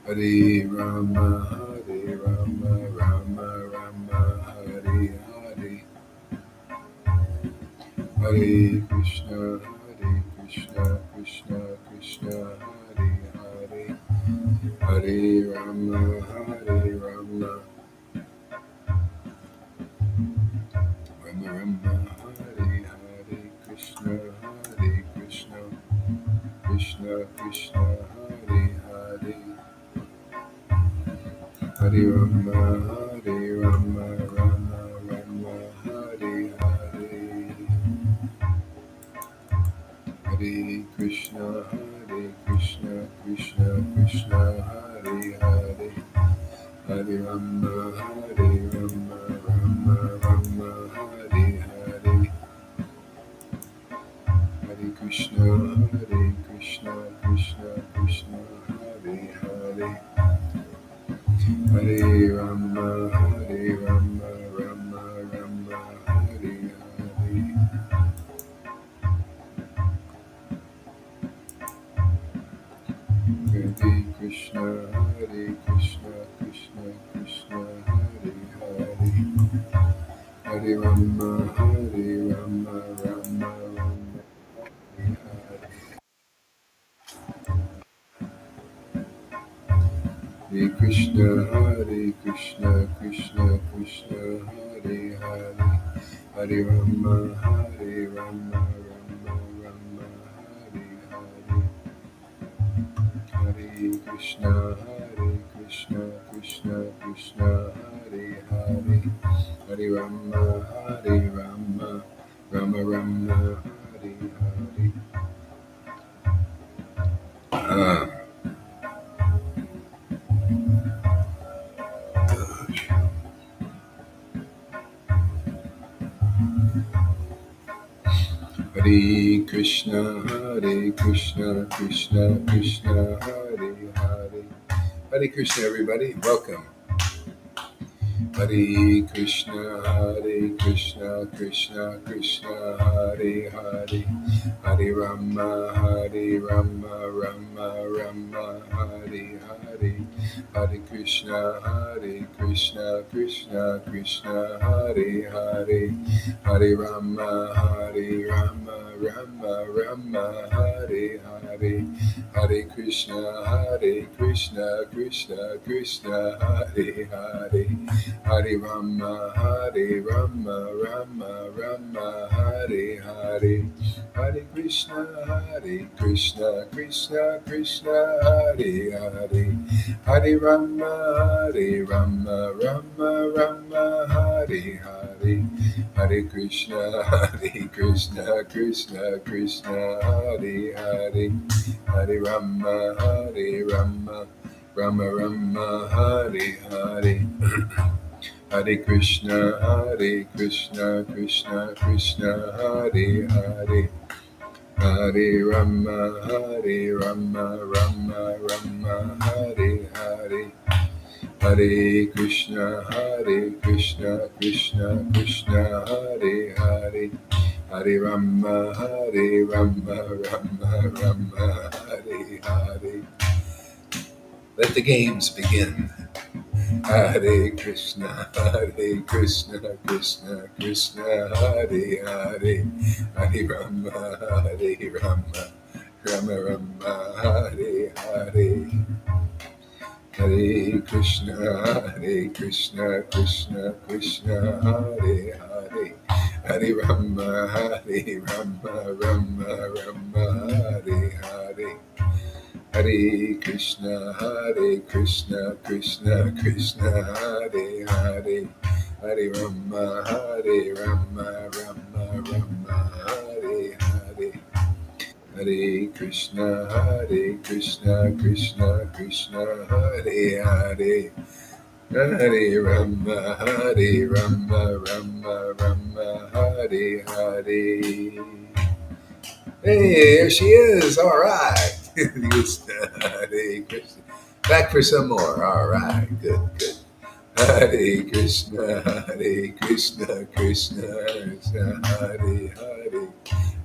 Hare Rama, Hare Rama, Rama Rama, Hare Hare. Hare Krishna, Krishna Krishna, Hare Hare. Hare Rama, Hare Rama, Rama Rama, Hare Hare. Krishna, Krishna, Krishna Krishna, Hare Hare. Hare Rama, Hare Rama, Rama Rama, Hare Hare. Hare Krishna, Krishna Krishna, Hare Hare. Hare Rama, Hare Rama, Rama Rama, Hare Hare. Hare Krishna, Krishna Krishna, Hare Hare. Hare Rama, Hare Rama, Rama Rama, Hare Hare. Hare Krishna, Krishna Krishna, Hare Hare. Hare Rama, Hare Rama, Rama Rama, Hare Hare. Hare Krishna, Krishna Krishna, Hare Hare. Hare Rama, Hare Rama, Rama Rama, Hare Hare. Hare Krishna, Krishna Krishna, Hare Hare. Hare Rama, Hare Rama, Rama Rama, Hare Hare. Hare Krishna, Krishna Krishna, Hare Hare. Hare Krishna, everybody. Welcome. Hare Krishna, Krishna Krishna, Hare Hare. Hare Rama, Rama Rama, Hare Hare. Hare Krishna, Krishna Krishna, Hare Hare. Hare Rama, Rama Rama, Hare Hare. Hare Krishna, Krishna Krishna, Hare Hare. Hare Rama, Rama Rama, Hare Hare. Hare Krishna, Krishna Krishna, Hare Hare. Hare Rama, Rama Rama, Hare Hare. Hare Krishna, Krishna Krishna, Hare Hare. Hare Rama, Rama Rama, Hare Hare. Hare Krishna, Krishna Krishna, Hare Hare. Hare Rama, Rama Rama, Hare Hare. Hare Krishna, Krishna Krishna, Hare Hare. Hare Rama, Rama Rama, Hare Hare. Let the games begin. Hare Krishna, Krishna Krishna, Hare Hare. Hare Rama, Rama Rama, Hare Hare. Hare Krishna, Krishna Krishna, Hare Hare. Hare Rama, Rama Rama, Hare Hare. Hare Krishna, Krishna Krishna, Hare Hare. Hare Rama, Rama Rama, Hare Hare. Hare Krishna, Krishna Krishna, Hare Hare. Hare Rama, Rama Rama, Hare Hare. Hey, there she is. All right. Hare Krishna. Back for some more. All right. Good. Hare Krishna, Krishna Krishna, Hare Hare.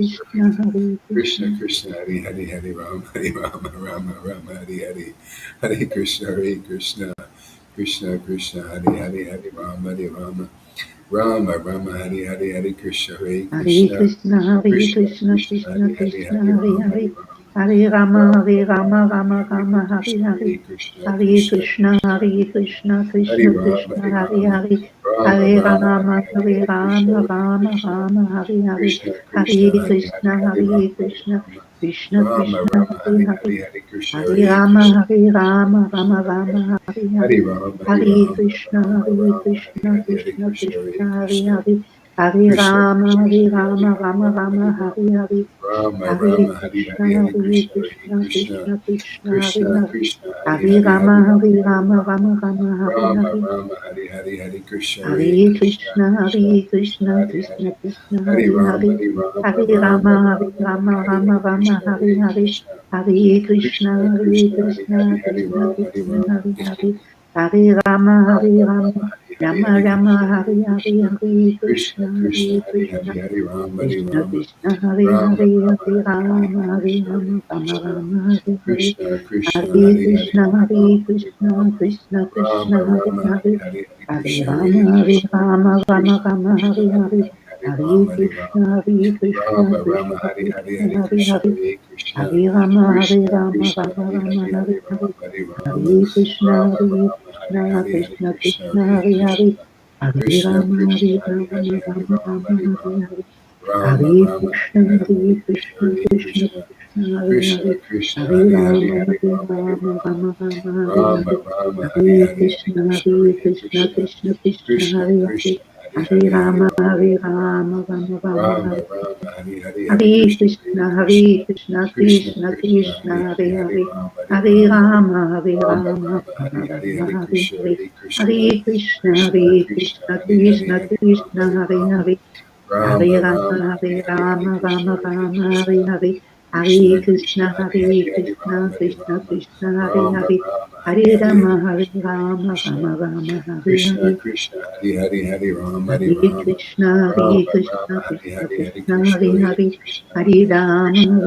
Krishna, Hare Krishna Krishna. Krishna Hare Hare Hare Rama Rama Rama Hare Hare Hare Krishna Krishna Krishna Hare Hare Hare Rama Rama Rama Hare Hare Hare Hare Krishna Krishna, Hare Krishna Krishna, Krishna Krishna Hare Hare Krishna, Hare Hare Hare. Hare Rama, Rama Hare Rama, Rama Hare Rama, Hare Hare. Hare Krishna Hare Krishna Krishna, Krishna Hare Krishna, Hare Krishna Rama Krishna, Hare Hare Rama Hare. Rama Hare Rama Rama, Hare Hare Hare Krishna Rama, Hare Rama Krishna Rama, Hare Hare. Krishna Krishna Hare Hare Krishna, Hare Hare Hare Rama Krishna, Hare Krishna Rama Krishna, Rama Hare Hare Hare. Hare Hare Krishna Hare Hare Rama, Krishna Hare Rama, Rama Rama, Hare Hare Hare. Rama Hare Hare Rama Krishna, Rama Hare Rama Hare Krishna, Hare Hare Krishna Krishna Hare Krishna, Hare Krishna Hare. Hare Krishna Rama, Krishna Hare Hare Rama, Rama Rama Rama, Hare Hare Hare. Rama Hare Rama Hare Krishna, Hare Hare Hare Krishna Hare Krishna, Krishna Krishna Krishna, Hare Krishna Hare. Krishna Hare Hare Hare Rama, Hare Rama Hare Hare Rama, Rama Rama Rama, Hare Rama Hare. Rama Hare Hare Hare Krishna Hare Hare Krishna Krishna, Krishna Hare Krishna Krishna, Hare Krishna Hare Krishna, Hare Hare Rama Hare. Hare Rama Hare Rama Rama, Hare Rama Hare Rama, Hare Rama Hare Rama, Krishna Hare Hare Hare. Krishna Hare Krishna, Krishna Hare Krishna Hare Krishna, Hare Hare Krishna Rama Hare Krishna, Rama Hare Hare. Hare Rama, Hare Rama Rama, Rama Hare Hare Rama Hare Rama, Krishna Hare Hare Hare, Krishna Hare Krishna Krishna, Krishna Hare Hare Krishna. Hare Hare Rama Hare Krishna Rama Krishna, Hare Rama Hare, Rama Hare Hare Hare Rama, Hare Hare Krishna Hare Rama, Rama Krishna Rama, Hare Hare. Krishna Krishna Hare Hare Hare Krishna, Hare Hare Rama Hare Krishna, Rama Krishna Krishna, Rama Hare Rama Hare. Hare Hare Hare Hare Krishna Hare Rama, Hare Krishna Rama, Rama Krishna Rama, Krishna Hare Hare Hare. Hare Hare Hare Rama Hare Krishna, Rama Hare Krishna, Rama Rama Krishna Hare Hare Krishna, Hare Hare Krishna Hare. Hare Krishna Hare Rama, Hare Krishna Rama, Krishna Rama Hare Rama, Hare Hare Hare Hare. Rama Hare Rama Hare Krishna, Rama Hare Rama Hare Krishna, Hare Hare Krishna Krishna Krishna, Hare Hare Hare. Krishna Hare Krishna Rama, Krishna Hare Hare Rama, Hare Hare Rama Rama Rama, Hare Hare Rama Hare. Rama Hare Rama Krishna, Hare Hare Hare Krishna Krishna, Hare Krishna Krishna Krishna, Hare Krishna Hare. Krishna Hare Hare Hare Rama, Hare Hare Rama Hare Rama, Rama Rama Rama, Hare Rama Hare. Rama Hare Hare Hare Hare Krishna, Krishna Hare Hare Krishna, Krishna Krishna Krishna, Krishna Hare Hare. Krishna Hare Hare Hare Hare Rama, Rama Hare Hare Rama Rama, Rama Rama, Rama Hare. Rama Hare Hare Hare Hare Krishna Hare Krishna, Krishna Hare Krishna, Krishna Krishna Krishna Hare Krishna, Hare Hare Hare Hare. Rama Hare Hare Rama Rama, Hare Rama Rama, Rama Rama Hare Hare Rama, Hare Hare Krishna Hare. Hare Krishna Hare Krishna, Krishna Hare Krishna Krishna, Hare Hare Krishna Hare Krishna, Rama Hare Hare Rama Hare. Hare Rama Rama, Rama Hare Hare Hare Hare Rama, Krishna Rama Hare Rama, Hare Krishna Hare. Hare Krishna Krishna, Krishna Hare Hare Hare Hare Krishna, Rama Hare Krishna Rama Krishna, Hare Rama Hare. Rama Hare Hare Hare Rama, Hare Hare Krishna Hare Rama, Krishna Rama Rama, Hare Krishna Hare. Krishna Hare Hare Hare Rama Hare Hare Rama Krishna, Rama Hare Krishna, Rama Hare Krishna Hare Hare Krishna, Krishna Hare Hare Hare. Krishna Hare Rama, Krishna Hare Rama,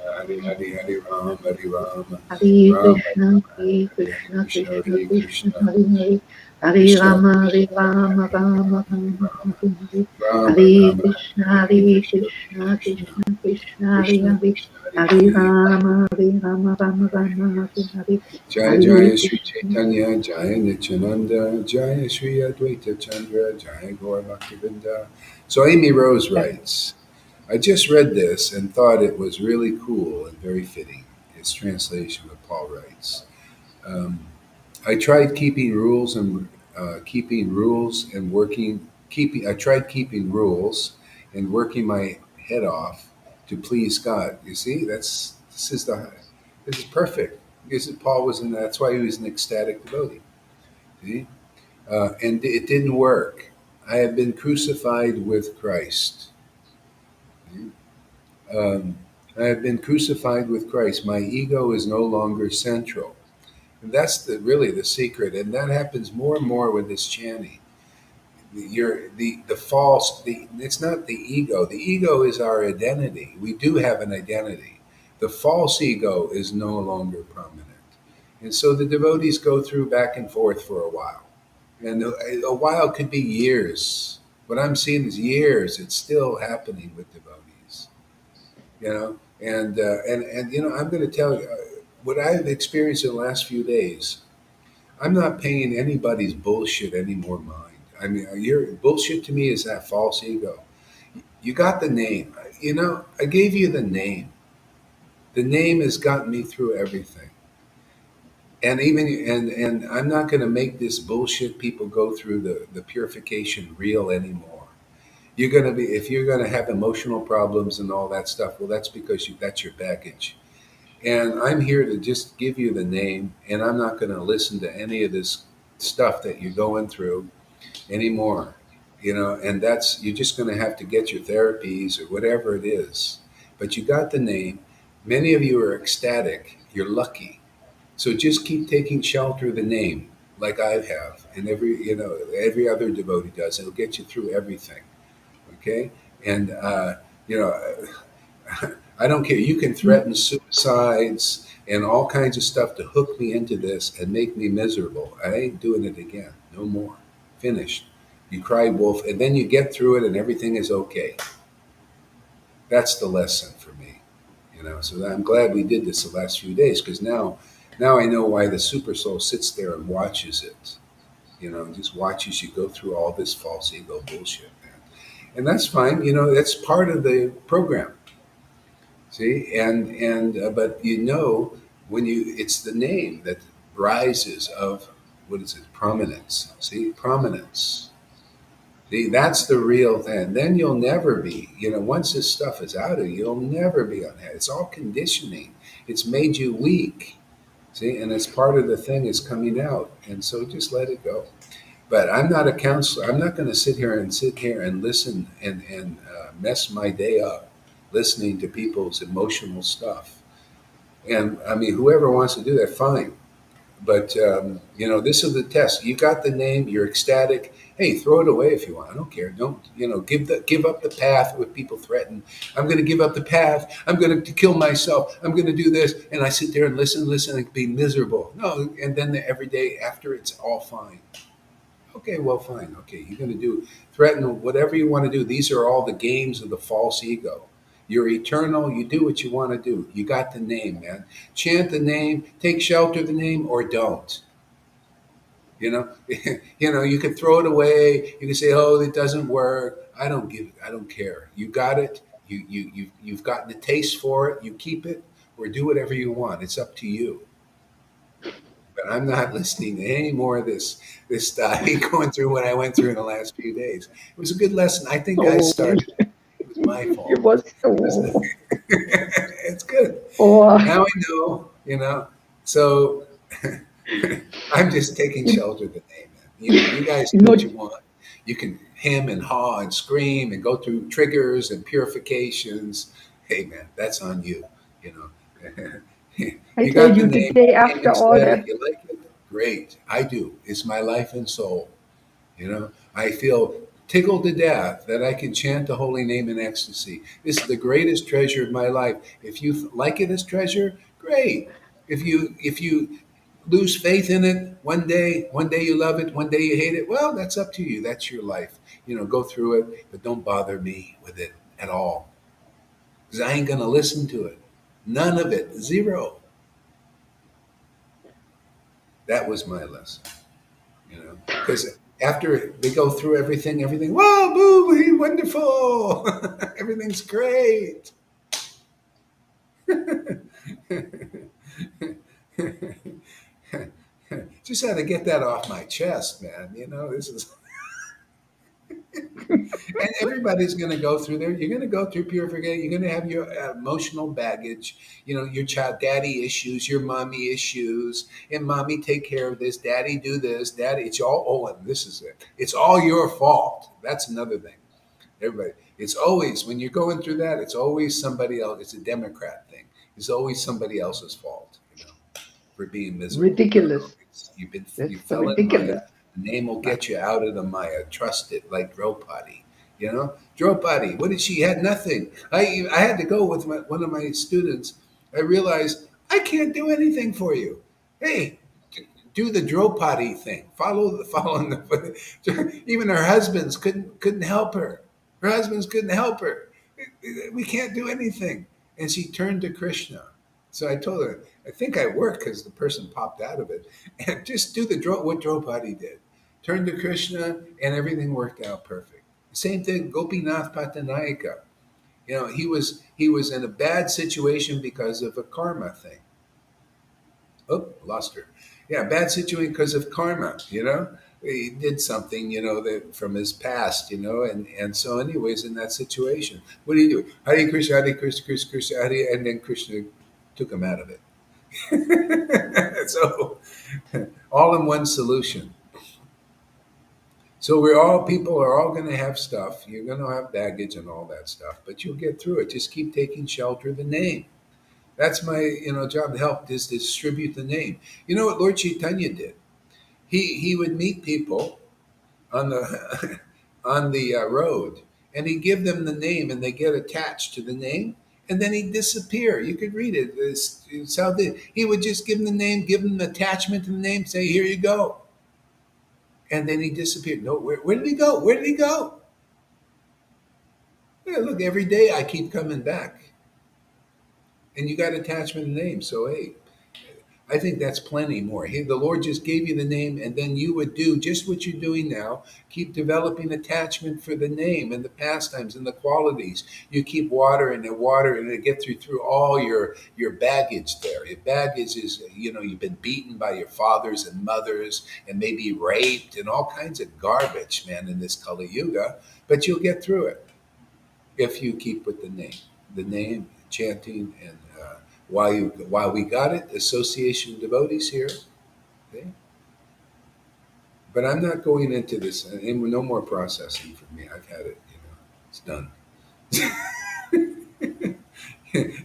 Krishna Hare Hare Hare Rama Hare Rama Hare Rama Krishna, Rama Hare Hare Hare Krishna, Krishna Krishna Hare Krishna, Krishna Hare Hare. Hare Krishna Rama, Hare Krishna Rama, Hare Rama Hare Rama, Rama Hare Hare. Rama Hare Rama Hare Krishna, Hare Hare Krishna Krishna, Krishna Krishna Krishna, Hare Krishna Hare. Krishna Hare Hare Hare Rama, Hare Rama, Rama Rama, Hare Hare. Jaya Hare Jaya Sri Krishna. Chaitanya Jaya Nityananda Jaya Sri Advaita Chandra Jaya Gaur Bhaktivinda. So Amy Rose writes, I just read this and thought it was really cool and very fitting. Its translation of Paul writes. Um, I tried keeping rules and keeping rules and working keeping. I tried keeping rules and working my head off to please God. You see, this is perfect. Because Paul was in. That's why he was an ecstatic devotee. See, and it didn't work. I have been crucified with Christ. See? Um, I have been crucified with Christ. My ego is no longer central. And that's really the secret, and that happens more and more with this chanting. The false. It's not the ego. The ego is our identity. We do have an identity. The false ego is no longer prominent, and so the devotees go through back and forth for a while, and a while could be years. What I'm seeing is years. It's still happening with devotees, and I'm going to tell you what I've experienced in the last few days. I'm not paying anybody's bullshit any more mind. I mean, your bullshit to me is that false ego. You got the name. I gave you the name. The name has gotten me through everything. And even and I'm not going to make this bullshit people go through the purification real anymore. You're going to be if you're going to have emotional problems and all that stuff. Well, that's because that's your baggage. And I'm here to just give you the name, and I'm not going to listen to any of this stuff that you're going through anymore. And that's you're just going to have to get your therapies or whatever it is. But you got the name. Many of you are ecstatic. You're lucky. So just keep taking shelter of the name, like I have, and every other devotee does. It'll get you through everything. Okay, and you know I don't care. You can threaten suicides and all kinds of stuff to hook me into this and make me miserable. I ain't doing it again. No more. Finished. You cry wolf, and then you get through it, and everything is okay. That's the lesson for me. So I'm glad we did this the last few days because now I know why the super soul sits there and watches it. Just watches you go through all this false ego bullshit, man. And that's fine. That's part of the program. See, and but when it's the name that rises of what is it? Prominence. See, prominence. See, that's the real thing. Then you'll never be. Once this stuff is out of you, you'll never be unhappy. It's all conditioning. It's made you weak. See, and it's part of the thing is coming out, and so just let it go. But I'm not a counselor. I'm not going to sit here and listen and mess my day up, listening to people's emotional stuff. And I mean, whoever wants to do that, fine. But this is the test. You got the name. You're ecstatic. Hey, throw it away if you want. I don't care. Don't give up the path. What people threaten. I'm going to give up the path. I'm going to kill myself. I'm going to do this. And I sit there and listen, and be miserable. No, and then every day after, it's all fine. Okay, well, fine. Okay, you're going to do threaten whatever you want to do. These are all the games of the false ego. You're eternal. You do what you want to do. You got the name, man. Chant the name, take shelter of the name, or don't. You know, you can throw it away. You can say, "Oh, it doesn't work." I don't care. You got it. You've gotten the taste for it. You keep it, or do whatever you want. It's up to you. But I'm not listening to any more of this stuff. I hate going through what I went through in the last few days. It was a good lesson. I think I Oh, started. It was my it fault. was Isn't so. it? It's good. Oh, Now I know. So I'm just taking you, shelter of the name. Man. You guys you do know, what you want. You can hem and haw and scream and go through triggers and purifications. Hey, man, that's on you. You know, I you tell got the you, the name. day Became after all ecstatic. that, You like it. Great. I do. It's my life and soul. I feel tickled to death that I can chant the holy name in ecstasy. This is the greatest treasure of my life. If you like it as treasure, great. If you lose faith in it one day you love it, one day you hate it. Well, that's up to you. That's your life. Go through it, but don't bother me with it at all because I ain't gonna listen to it. None of it. Zero. That was my lesson. Because after they go through everything, whoa, boo, wonderful, everything's great. Just had to get that off my chest, man. This is, and everybody's going to go through there. You're going to go through purification. You're going to have your emotional baggage, your child, daddy issues, your mommy issues, and mommy take care of this, daddy do this, daddy. It's all, oh, and this is it. It's all your fault. That's another thing. Everybody, it's always when you're going through that. It's always somebody else. It's a Democrat thing. It's always somebody else's fault, for being miserable. No, no, ridiculous. you That's so fell in Maya. ridiculous. The name will Uh, get you out of the Maya. Trust it, like Draupadi. Draupadi. What did she had? Nothing. I had to go with one of my students. I realized I can't do anything for you. Hey, do the Draupadi thing. Following the. Even her husbands couldn't help her. Her husbands couldn't help her. We can't do anything. And she turned to Krishna. So I told her, I think I work because the person popped out of it. And just do what Draupadi did. Turn to Krishna, and everything worked out perfect. Same thing, Gopinath Patanaika. He was in a bad situation because of a karma thing. Oh, lost her. Yeah, bad situation because of karma. He did something, that from his past, and so, anyways, in that situation, what do you do? Hare Krishna, Hare Krishna, Krishna Krishna, Hare, and then Krishna took him out of it. So, all in one solution. So people are all going to have stuff. You're going to have baggage and all that stuff, but you'll get through it. Just keep taking shelter of the name. That's my job to help is distribute the name. You know what Lord Chaitanya did? He would meet people on the on the road, and he'd give them the name, and they get attached to the name, and then he'd disappear. You could read it. It's how he would just give them the name, give them the attachment to the name, say, "Here you go," and then he disappeared. No, where did he go? Where did he go? Yeah, look, every day I keep coming back. And you got attachment and name. So hey, I think that's plenty more. The Lord just gave you the name, and then you would do just what you're doing now. Keep developing attachment for the name and the pastimes and the qualities. You keep watering and watering and get through all your baggage there. Your baggage is, you've been beaten by your fathers and mothers and maybe raped and all kinds of garbage, man, in this Kali Yuga. But you'll get through it if you keep with the name, chanting, and while we got it, association of devotees here. Okay? But I'm not going into this. And no more processing for me. I've had it. It's done.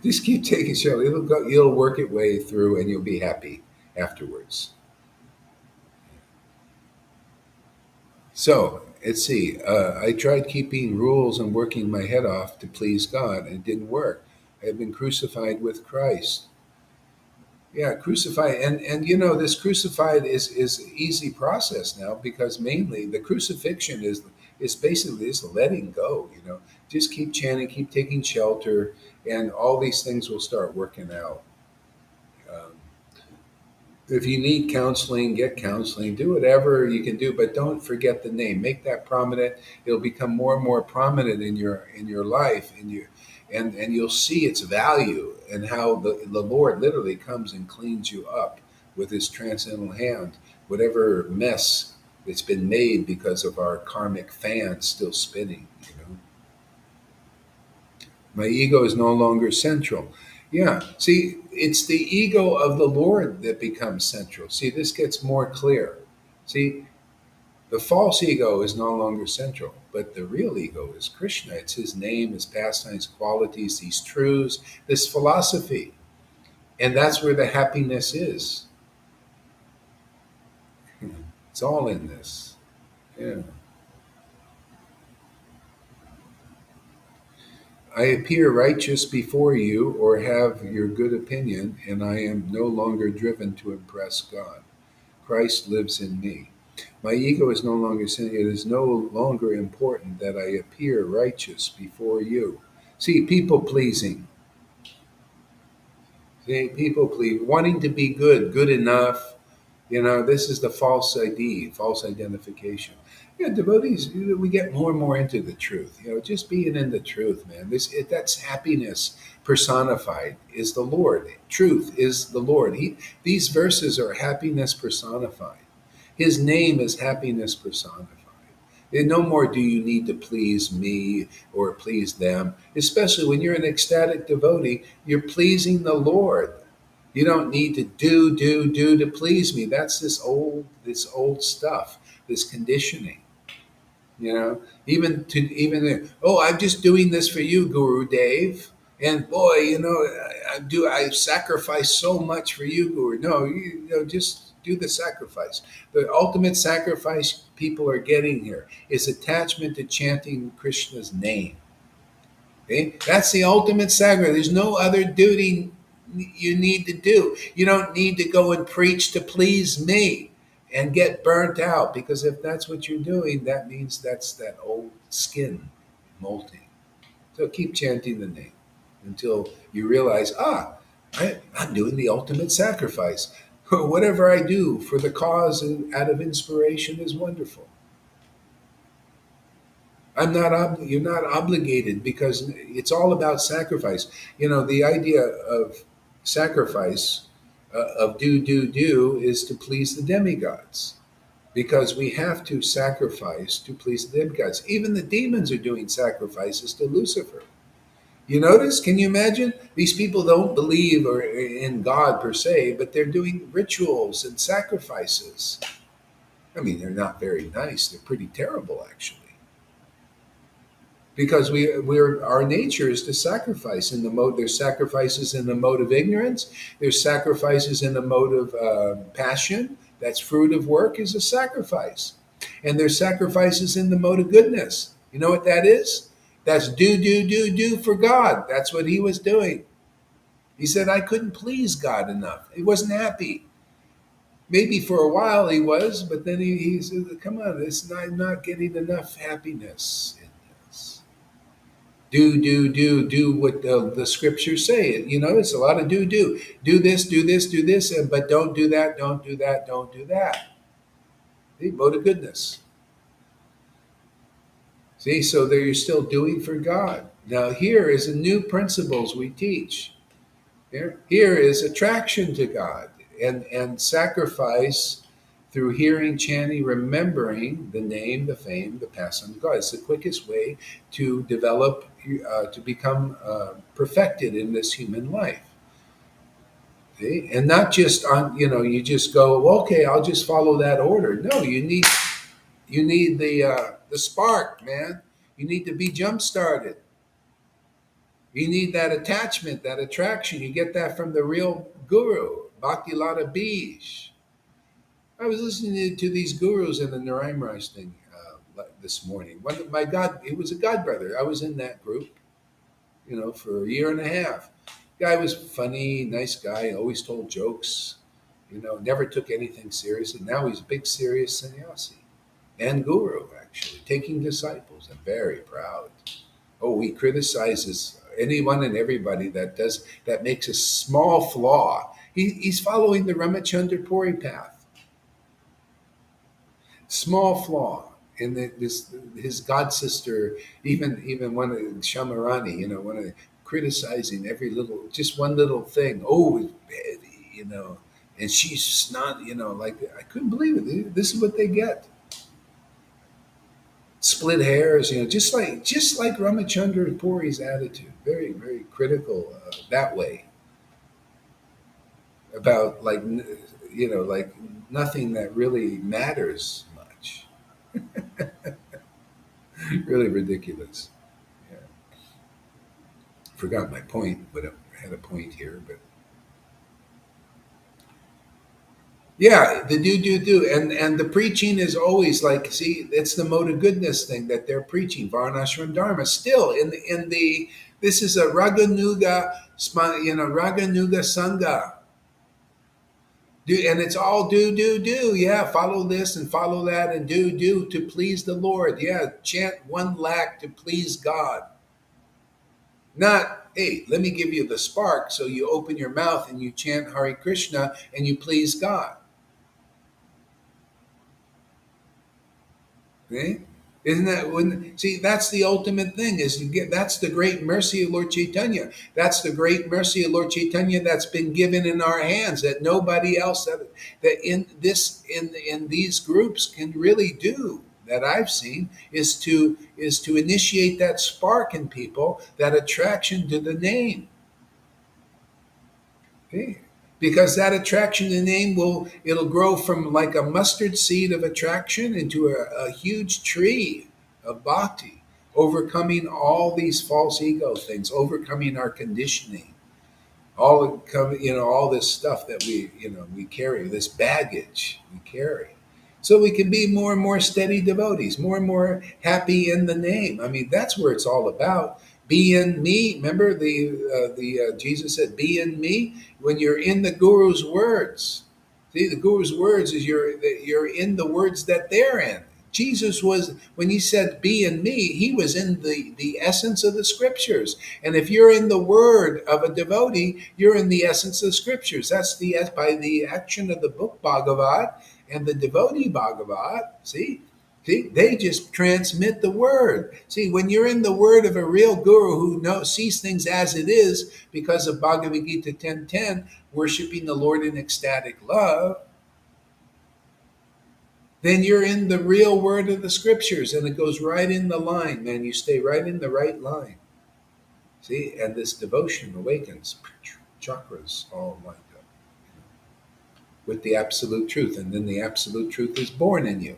Just keep taking show. It'll go. You'll work it way through, and you'll be happy afterwards. So let's see. I tried keeping rules and working my head off to please God, and it didn't work. I have been crucified with Christ. Yeah, crucified, and this crucified is an easy process now, because mainly the crucifixion is basically this letting go. Just keep chanting, keep taking shelter, and all these things will start working out. Um, if you need counseling, get counseling. Do whatever you can do, but don't forget the name. Make that prominent. It'll become more and more prominent in your life, and you'll see its value, and how the Lord literally comes and cleans you up with His transcendental hand. Whatever mess that's been made because of our karmic fan still spinning. My ego is no longer central. Yeah. See, it's the ego of the Lord that becomes central. See, this gets more clear. See, the false ego is no longer central, but the real ego is Krishna. It's His name, His pastimes, qualities, these truths, this philosophy. And that's where the happiness is. It's all in this. Yeah. I appear righteous before you, or have your good opinion, and I am no longer driven to impress God. Christ lives in me. My ego is no longer sin. It is no longer important that I appear righteous before you. See, people pleasing. See, people please, wanting to be good, good enough. This is the false ID, false identification. Yeah, devotees, we get more and more into the truth. Just being in the truth, man. That's happiness personified. Is the Lord. Truth is the Lord. These verses are happiness personified. His name is happiness personified. And no more do you need to please me or please them. Especially when you're an ecstatic devotee, you're pleasing the Lord. You don't need to do to please me. That's this old stuff, this conditioning. Oh, I'm just doing this for you, Guru Dave. And boy, I sacrifice so much for you, Guru. No, just do the sacrifice. The ultimate sacrifice people are getting here is attachment to chanting Krishna's name. Okay? That's the ultimate sacrifice. There's no other duty you need to do. You don't need to go and preach to please me and get burnt out, because if that's what you're doing, that means that's that old skin molting. So keep chanting the name until you realize, I'm doing the ultimate sacrifice. Whatever I do for the cause and out of inspiration is wonderful. You're not obligated, because it's all about sacrifice. The idea of sacrifice, of do is to please the demigods, because we have to sacrifice to please the demigods. Even the demons are doing sacrifices to Lucifer. You notice? Can you imagine? These people don't believe or in God per se, but they're doing rituals and sacrifices. I mean, they're not very nice. They're pretty terrible, actually, because we're our nature is to sacrifice in the mode. There's sacrifices in the mode of ignorance. There's sacrifices in the mode of passion. That's fruit of work, is a sacrifice. And there's sacrifices in the mode of goodness. You know what that is? That's do for God. That's what he was doing. He said, I couldn't please God enough. He wasn't happy. Maybe for a while he was, but then he said, come on, I'm not getting enough happiness in this. Do what the scriptures say. You know, it's a lot of do this, do this, do this, and but don't do that, don't do that, don't do that. See, mode of goodness. See, so there you're still doing for God. Now here is the new principles we teach. Here is attraction to God and sacrifice through hearing, chanting, remembering the name, the fame, the pastime of God. It's the quickest way to develop, to become perfected in this human life. See? And not just on, you just go, well, okay, I'll just follow that order. No, you need the spark, man. You need to be jump started. You need that attachment, that attraction. You get that from the real guru, Bhaktilata Bij. I was listening to these gurus in the Narayan thing this morning. One of my God, it was a God brother. I was in that group, for a year and a half. Guy was funny, nice guy, always told jokes, never took anything seriously. Now he's a big, serious sannyasi and guru, actually, taking disciples and very proud. Oh, he criticizes anyone and everybody that makes a small flaw. He's following the Ramachandra Puri path. Small flaw in his god sister, even one of Shamarani, one of criticizing every little, just one little thing. Oh, it's bad, and she's not, like I couldn't believe it. This is what they get. Split hairs, just like Ramachandra Puri's attitude, very very critical that way about like nothing that really matters much. Really ridiculous. Yeah. Forgot my point, but I had a point here. But yeah, the do, and the preaching is always like, see, it's the mode of goodness thing that they're preaching, Varnashram Dharma. Still in the this is a Raganuga, Raganuga Sangha. And it's all do. Yeah, follow this and follow that and do to please the Lord. Yeah, chant 1 lakh to please God. Not, hey, let me give you the spark so you open your mouth and you chant Hare Krishna and you please God. Okay? Isn't that when see that's the ultimate thing is you get that's the great mercy of Lord Caitanya. That's the great mercy of Lord Caitanya that's been given in our hands that nobody else that in these groups can really do that I've seen is to initiate that spark in people, that attraction to the name. Okay. Because that attraction to name it'll grow from like a mustard seed of attraction into a huge tree of bhakti, overcoming all these false ego things, overcoming our conditioning, all this stuff that we carry, this baggage we carry. So we can be more and more steady devotees, more and more happy in the name. I mean, that's where it's all about. Be in me. Remember the Jesus said, "Be in me." When you're in the Guru's words, see, the Guru's words is you're in the words that they're in. Jesus was when he said, "Be in me." He was in the essence of the scriptures. And if you're in the word of a devotee, you're in the essence of the scriptures. That's by the action of the book Bhagavat and the devotee Bhagavat. See, they just transmit the word. See, when you're in the word of a real guru who sees things as it is because of Bhagavad Gita 10:10, worshiping the Lord in ecstatic love, then you're in the real word of the scriptures and it goes right in the line, man. You stay right in the right line. See, and this devotion awakens chakras all lined up with the absolute truth, and then the absolute truth is born in you.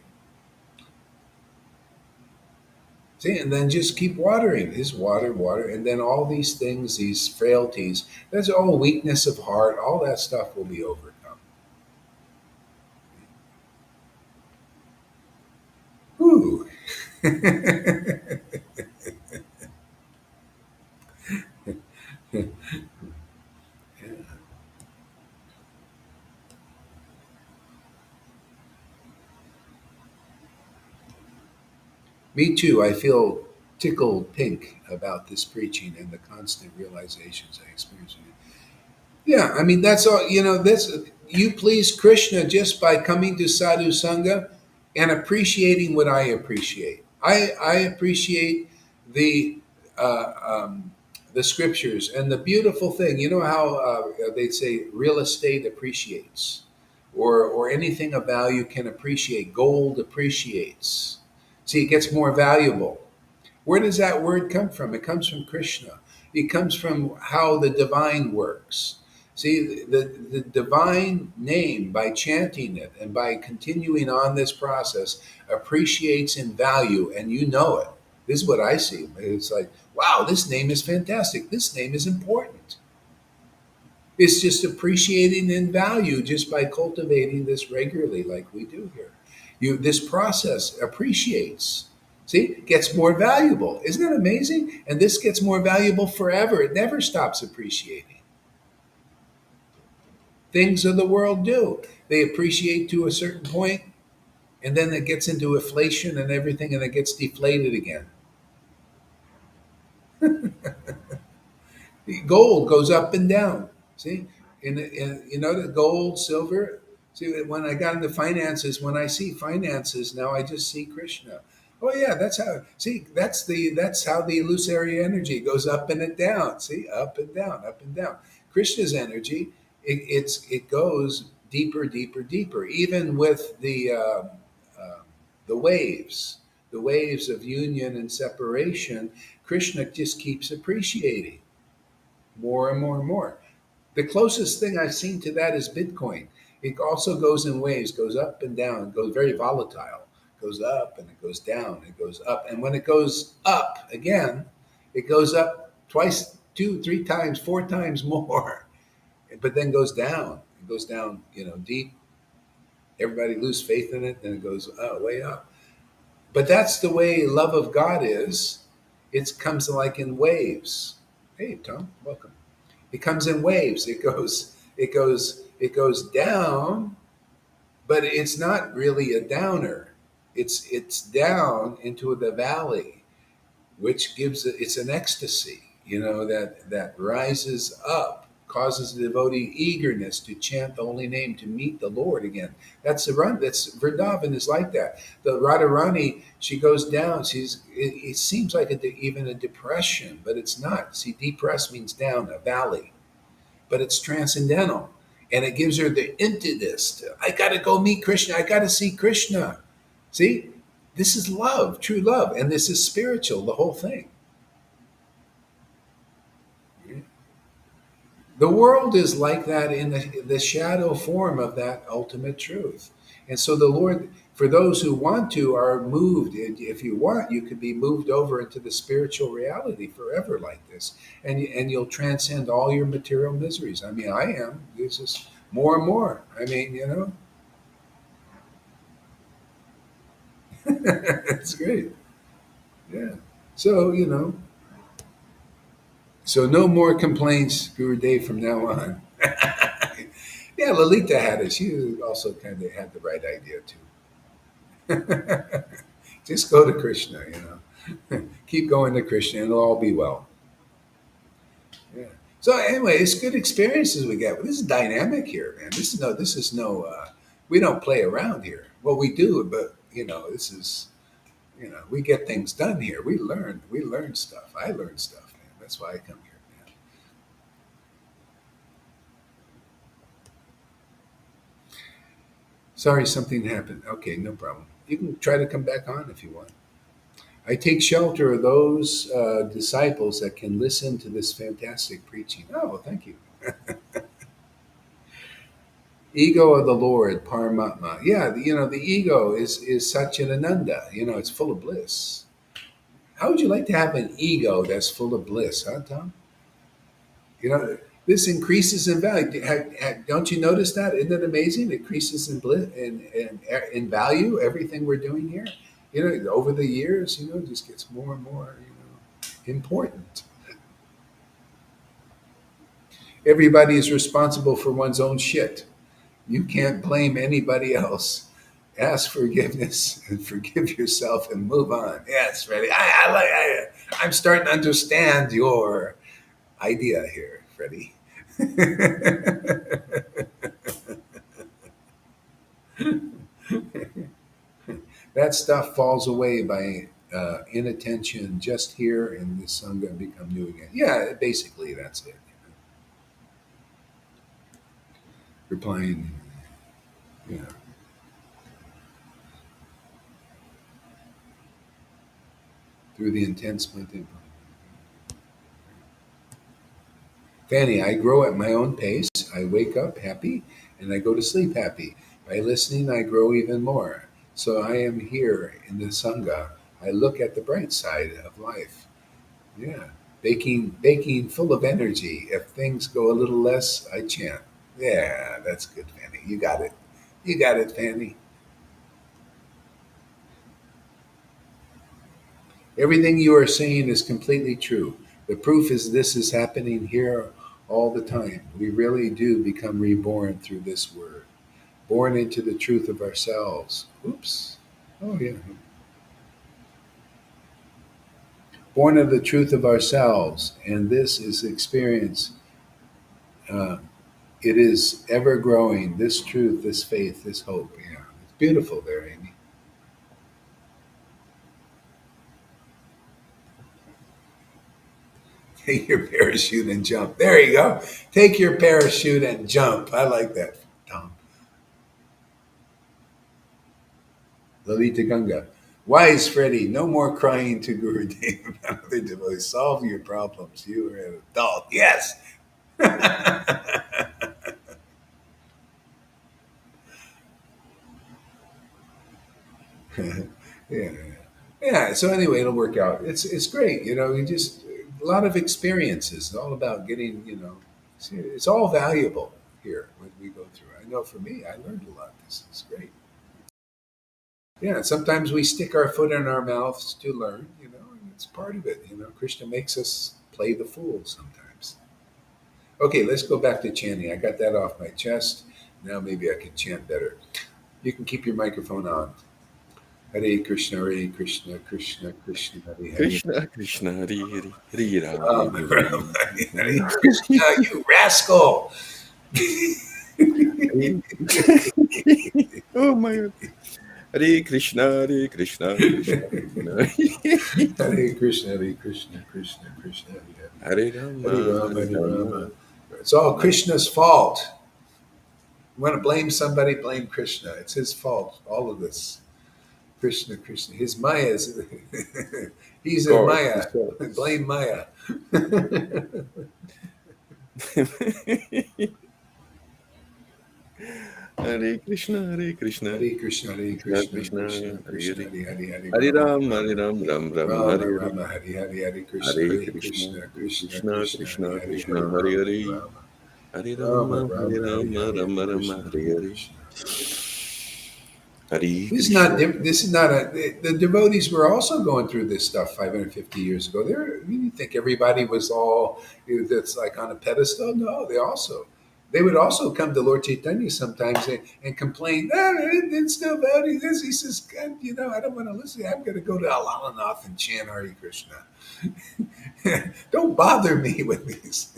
See, and then just keep watering. Is water, and then all these things, these frailties, that's all weakness of heart, all that stuff will be overcome. Ooh. Me too. I feel tickled pink about this preaching and the constant realizations I experience. Yeah, I mean that's all. This you please Krishna just by coming to Sadhu Sangha and appreciating what I appreciate. I appreciate the uh, um, the scriptures and the beautiful thing. You know how they say real estate appreciates, or anything of value can appreciate. Gold appreciates. See, it gets more valuable. Where does that word come from? It comes from Krishna. It comes from how the divine works. See, the divine name, by chanting it and by continuing on this process, appreciates in value, and you know it. This is what I see. It's like, wow, this name is fantastic. This name is important. It's just appreciating in value just by cultivating this regularly, like we do here. This process appreciates. See, gets more valuable. Isn't that amazing? And this gets more valuable forever. It never stops appreciating. Things of the world do. They appreciate to a certain point, and then it gets into inflation and everything, and it gets deflated again. Gold goes up and down. See, the gold, silver. See, when I got into finances, when I see finances now, I just see Krishna. Oh yeah, that's how. See, that's how the illusory energy goes up and it down. See, up and down, up and down. Krishna's energy, it goes deeper, deeper, deeper. Even with uh, the waves of union and separation, Krishna just keeps appreciating more and more and more. The closest thing I've seen to that is Bitcoin. It also goes in waves, goes up and down, goes very volatile, goes up and it goes down, it goes up. And when it goes up again, it goes up twice, two, three times, four times more, but then goes down. It goes down, deep. Everybody lose faith in it, then it goes way up. But that's the way love of God is. It comes like in waves. Hey, Tom, welcome. It comes in waves. It goes down, but it's not really a downer. It's down into the valley, which it's an ecstasy, that rises up, causes the devotee eagerness to chant the holy name, to meet the Lord again. That's Vrindavan is like that. The Radharani, she goes down. It seems like even a depression, but it's not. See, depressed means down, a valley, but it's transcendental. And it gives her the impetus I got to go meet Krishna. I got to see Krishna. See, this is love, true love. And this is spiritual, the whole thing. The world is like that in the shadow form of that ultimate truth. And so the Lord, for those who want to, are moved. If you want, you could be moved over into the spiritual reality forever like this. And you'll transcend all your material miseries. I mean, I am. This is more and more. I mean, it's great. Yeah. So, so no more complaints, Guru Dave, from now on. Yeah, Lalita had it. She also kind of had the right idea too. Just go to Krishna, Keep going to Krishna, and it'll all be well. Yeah. So anyway, it's good experiences we get. This is dynamic here, man. This is no. We don't play around here. Well, we do, but this is. We get things done here. We learn stuff. I learn stuff, man. That's why I come here, man. Sorry, something happened. Okay, no problem. You can try to come back on if you want. I take shelter of those disciples that can listen to this fantastic preaching. Oh, thank you. Ego of the Lord, Paramatma. Yeah, the ego is Satchidananda. It's full of bliss. How would you like to have an ego that's full of bliss, huh, Tom? This increases in value. Don't you notice that? Isn't it amazing? It increases in bliss in value. Everything we're doing here, over the years, it just gets more and more, important. Everybody is responsible for one's own shit. You can't blame anybody else. ask forgiveness and forgive yourself and move on. Yes, Freddie. I'm starting to understand your idea here, Freddie. That stuff falls away by inattention just here, and the sangha become new again. Yeah, basically that's it. Replying, yeah. Through the intense mental. Fanny, I grow at my own pace. I wake up happy and I go to sleep happy. By listening, I grow even more. So I am here in the Sangha. I look at the bright side of life. Yeah. Baking full of energy. If things go a little less, I chant. Yeah, that's good, Fanny. You got it. You got it, Fanny. Everything you are saying is completely true. The proof is this is happening here all the time. We really do become reborn through this word, born into the truth of ourselves. Oops. Oh, yeah. Born of the truth of ourselves. And this is experience. Uh, it is ever growing. This truth, this faith, this hope. Yeah. It's beautiful there, Amy. Take your parachute and jump. There you go. Take your parachute and jump. I like that, Tom. Lalita Ganga. Wise Freddy, no more crying to Gurudev about other devotees. Solve your problems. You are an adult. Yes. Yeah. Yeah. So anyway, it'll work out. It's great. You just a lot of experiences. It's all about getting. It's all valuable here when we go through. I know for me, I learned a lot. This is great. Yeah, sometimes we stick our foot in our mouths to learn, and it's part of it. Krishna makes us play the fool sometimes. Okay, let's go back to chanting. I got that off my chest. Now maybe I can chant better. You can keep your microphone on. Hare Krishna, Krishna Krishna, Hare Hare. Krishna Krishna Hari Hari Hari Ram Ram, Hari Ram, Ram Hare Krishna, you rascal! Oh my God. Hare Krishna Hare Krishna Krishna Krishna Hare Krishna, Hare Krishna, Krishna Krishna, Hare Hare Hare. Rama Hare Rama, Hare Hare Rama Rama. It's all Krishna's fault. You want to blame somebody, blame Krishna. It's his fault, all of this. Krishna, Krishna. His Maya is, he's a God Maya. himself. Blame Maya. Hare Krishna Hare Krishna Hare Krishna, Hare Krishna Krishna, Krishna Krishna Hare Krishna, Hare Hare Hare, Hare Hare Rama, Ram Hare Ram Ram Ram Rama Hare Hare Rama, Hare Hare, Hare Krishna, Hare Hare Krishna Krishna, Hare Krishna Krishna Krishna, Krishna Hare Hare, Krishna Hare Hare Rama, Hare Rama. Hare Rama, Rama Hare Rama, Hare Rama Hare, Rama Hare Rama Krishna, Hare Hare Hare Krishna. Hare This is not. Krishna. This is not a. The devotees were also going through this stuff 550 years ago. You think everybody was all that's like on a pedestal? No, they would also come to Lord Caitanya sometimes and complain. It's still devotees. This he says, God, I don't want to listen. I'm going to go to Alalanath and chant Hare Krishna. Don't bother me with these.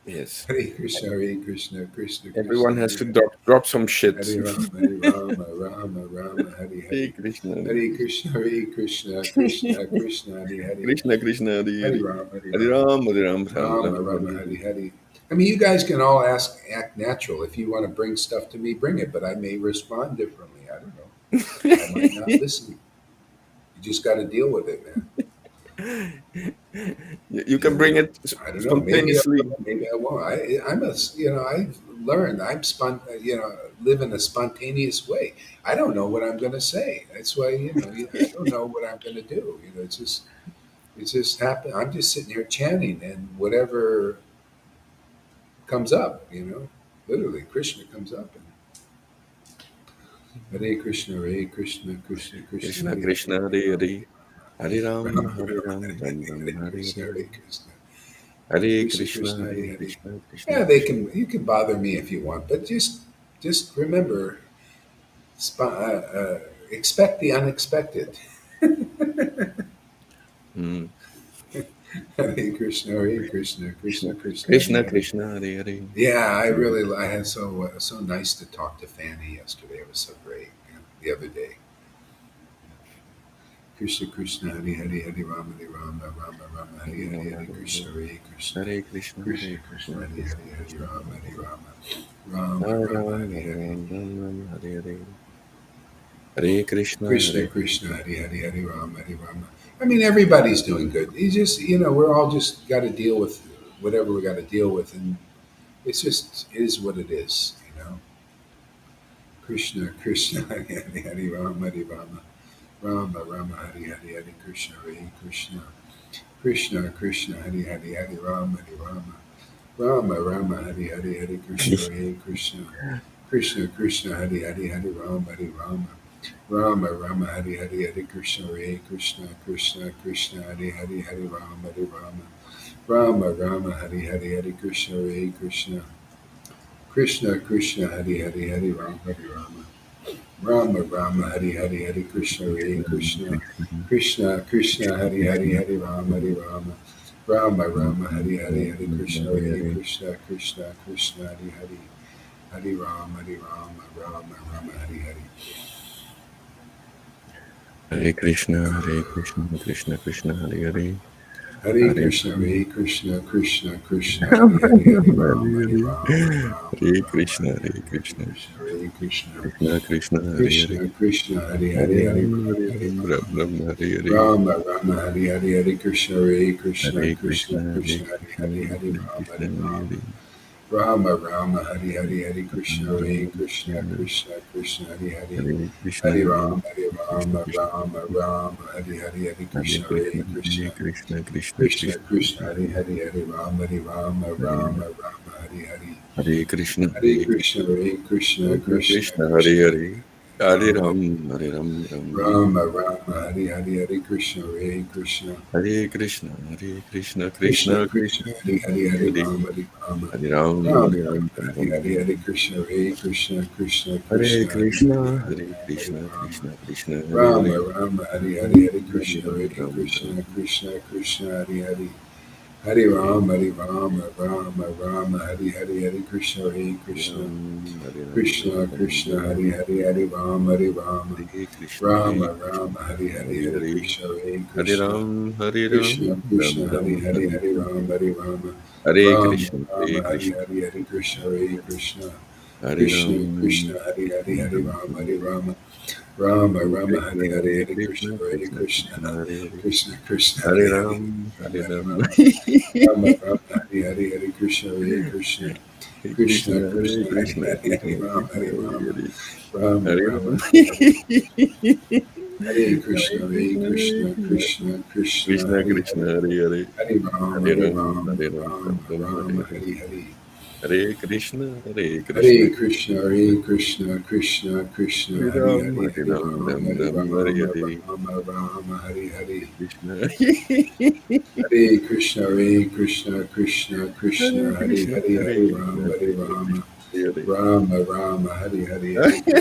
Yes. Hare Krishna, Hare Krishna, Krishna Krishna, Everyone has Hare to Hare. drop some shit. Hare Rama, Hare Rama, Rama Rama, Hare Hare Hare. Krishna. Hare Krishna, Hare Krishna, Krishna Krishna, Hare Hare. Krishna Krishna Hare Hare Hare. Rama, Hare Hare Rama. Ram Hare Ram Ram Rama Ram Rama, Hare Hare Hare. Hare. I mean, you guys can all act natural. If you want to bring stuff to me, bring it, but I may respond differently. I don't know. I might not listen. You just got to deal with it, man. You can bring it I don't know. Maybe I spontaneously. will, maybe I won't. I've learned. Live in a spontaneous way. I don't know what I'm going to say. That's why, I don't know what I'm going to do. It's just happen. I'm just sitting here chanting, and whatever comes up, literally, Krishna comes up. And Hare Krishna, Hare Krishna, Krishna Krishna, Krishna Hare Krishna Hare, Hare Rama Hare. Hare Ram Rama, Hare Rama, Ram Ram Ram Hare Hare Krishna, Hare. Hare Krishna, Hare Krishna Krishna Krishna, Hare Hare Hare. Krishna Krishna Yeah, Krishna. you can bother me if you want, but just just remember, expect the unexpected. Mm. Hare Krishna, Hare Krishna, Krishna Krishna, Krishna, Hare Hare. Krishna, Hare Hare. Yeah, I had so nice to talk to Fanny yesterday. It was so great. The other day. Krishna Krishna, Hare Hare, Hare Rama, Hare Rama, Rama Rama, Hare Hare, Hare Krishna, Hare Krishna, Hare Krishna, Krishna Hare Krishna, Krishna, Hare Krishna Hare, Hare Krishna, Rama, Hare Hare Hare. Rama, Rama Hare Rama, Ram, Hare Hare Hare. Ram, Ram Ram, Hare Hare. Hare Krishna, Krishna Hare Krishna, Krishna. Hare Hare, Hare Rama, Hare Rama. I mean, everybody's doing good. You just, we're all just got to deal with whatever we got to deal with, and it's just it is what it is. Krishna Krishna, Hare Hare, Hare Rama, Hare Rama, Rama Rama, Hare Hare, Hare Krishna, Hare Krishna, Krishna Krishna, Hare Hare, Hare Rama, Hare Rama, Rama Rama, Hare Hare, Hare Krishna, Hare Krishna, Krishna Krishna, Hare Hare, Hare Rama, Hare Rama, Rama Rama, Hare Hare, Hare Krishna, Hare Krishna, Krishna Krishna, Hare Hare, Hare Rama, Hare Rama, Rama Rama, Hare Hare, Hare Krishna, Hare Krishna, Krishna Krishna, Hare Hare, Hare Rama, Hare Rama, Rama Rama, Hare Hare, Hare Krishna, Hare Krishna, Krishna Krishna, Hare Hare, Hare Rama, Hare Rama, Rama Rama, Hare Hare, Hare Krishna, Hare Krishna, Krishna Krishna, Hare Hare, Hare Rama, Hare Rama, Rama Rama, Hare Hare. Hare Krishna, Hare Krishna, Krishna Krishna, Hare Hare. Hare Hare Krishna, Hare Krishna, Krishna Krishna, Hare Hare, Hare Rama, Hare Hare Rama, Rama Hare Rama, Krishna, Hare Hare Hare, Hare Krishna, Krishna, Hare Krishna, Krishna Krishna, Hare Hare. Krishna Krishna, Hare Hare Hare, Hare Ram, Rama, Hare Hare Ram, Ram Rama, Ram, Hare Hare. Rama Rama, Hare Hare, Hare Krishna, Hare Krishna, Hare Krishna Krishna, Hare Krishna, Hare Krishna, Hare, Hare Krishna Rama, Krishna, Hare Hare Rama, Hare. Rama Rama, Hare Hare, Hare Krishna, Hare Hare Ram, Krishna, Krishna Krishna, Hare Hare, Hare Krishna, Hare Hare Rama, Hare Krishna, Rama, Krishna Rama Krishna, Rama, Hare Hare, Hare Hare Krishna, Krishna, Hare Hare Krishna, Krishna, Krishna Krishna Krishna, Krishna, Krishna Hare Hare, Hare Rama, Hare Rama, Hare Rama Rama, Hare Hare, Hare Krishna, Hare Hare Krishna, Hare Krishna, Krishna, Krishna Krishna, Hare Krishna, Hare. Hare Rama Ram, Hare Ram, Ram Ram. Rama Rama, Hare Hare, Hare Krishna, Hare Krishna, Hare Krishna, Hare Krishna, Krishna Krishna Krishna, Krishna, Hare Hare, Hare Hare Rama, Hare Rama, Hare Ram, Rama Hare Ram, Rama, Ram Hare Ram. Hare, Hare Krishna, Hare Krishna, Krishna Hare Krishna, Hare Krishna, Hare, Hare Hare Rama, Hare Krishna, Rama, Krishna Krishna, Hare Rama Hare. Rama, Hare Hare, Hare Hare Krishna, Hare Ram, Ram Krishna, Ram. Krishna Krishna, Hare Hare, Hare Hare Rama, Hare Rama, Rama Rama, Hare Hare, Hare Krishna, Hare Krishna, Ram, Hare Ram, Krishna Ram Krishna, Ram. Hare Hare, Hare Rama, Hare Rama, Hare Krishna, Hare Rama Krishna, Rama, Hare Hare, Hare Hare Hare. Krishna, Hare Hare Krishna, Ram, Hare Krishna Ram, Ram Krishna, Hare Ram, Hare, Hare Hare Hare. Rama, Hare Rama, Hare Rama Krishna, Rama, Hare Hare Krishna, Hare, Hare Krishna, Hare Krishna, Hare Krishna Ram, Krishna, Hare Hare, Hare Hare Ram, Rama, Hare Hare Hare. Rama, Rama Hare Rama, Krishna, Hare Hare, Hare Hare Krishna, Krishna, Hare Krishna Krishna, Krishna, Hare Hare. Krishna Krishna, Hare Hare Hare, Ram, Hare Hare Ram. Rama, Rama Rama, Hare Hare, Hare Krishna, Hare Krishna, Hare Krishna Krishna, Hare Krishna, Hare Krishna, Hare, Krishna Hare Rama, Krishna, Hare Hare Rama, Hare. Rama Hare Rama, Ram. Hare Hare, Hare Hare Krishna, Hare Krishna, Hare Krishna, Krishna. Krishna Krishna, Krishna Hare Krishna, Hare, Hare Hare. Hare Rama, Hare Hare Ram, Rama, Hare Ram, Rama Ram Ram, Hare Rama, Hare. Hare Hare, Hare Krishna, Hare Krishna. Hare Krishna, Hare Krishna, Krishna Krishna, Hare Hare Ram, Hare, Hare Hare Ram, Rama, Ram Hare Ram, Hare Rama, Hare. Rama Rama, Hare Hare, Krishna. Hare Krishna, Hare Krishna, Krishna Hare Krishna, Hare Krishna, Hare, Hare Hare Krishna, Rama, Hare Krishna Rama, Krishna, Hare Rama Rama, Hare Hare, Hare. Hare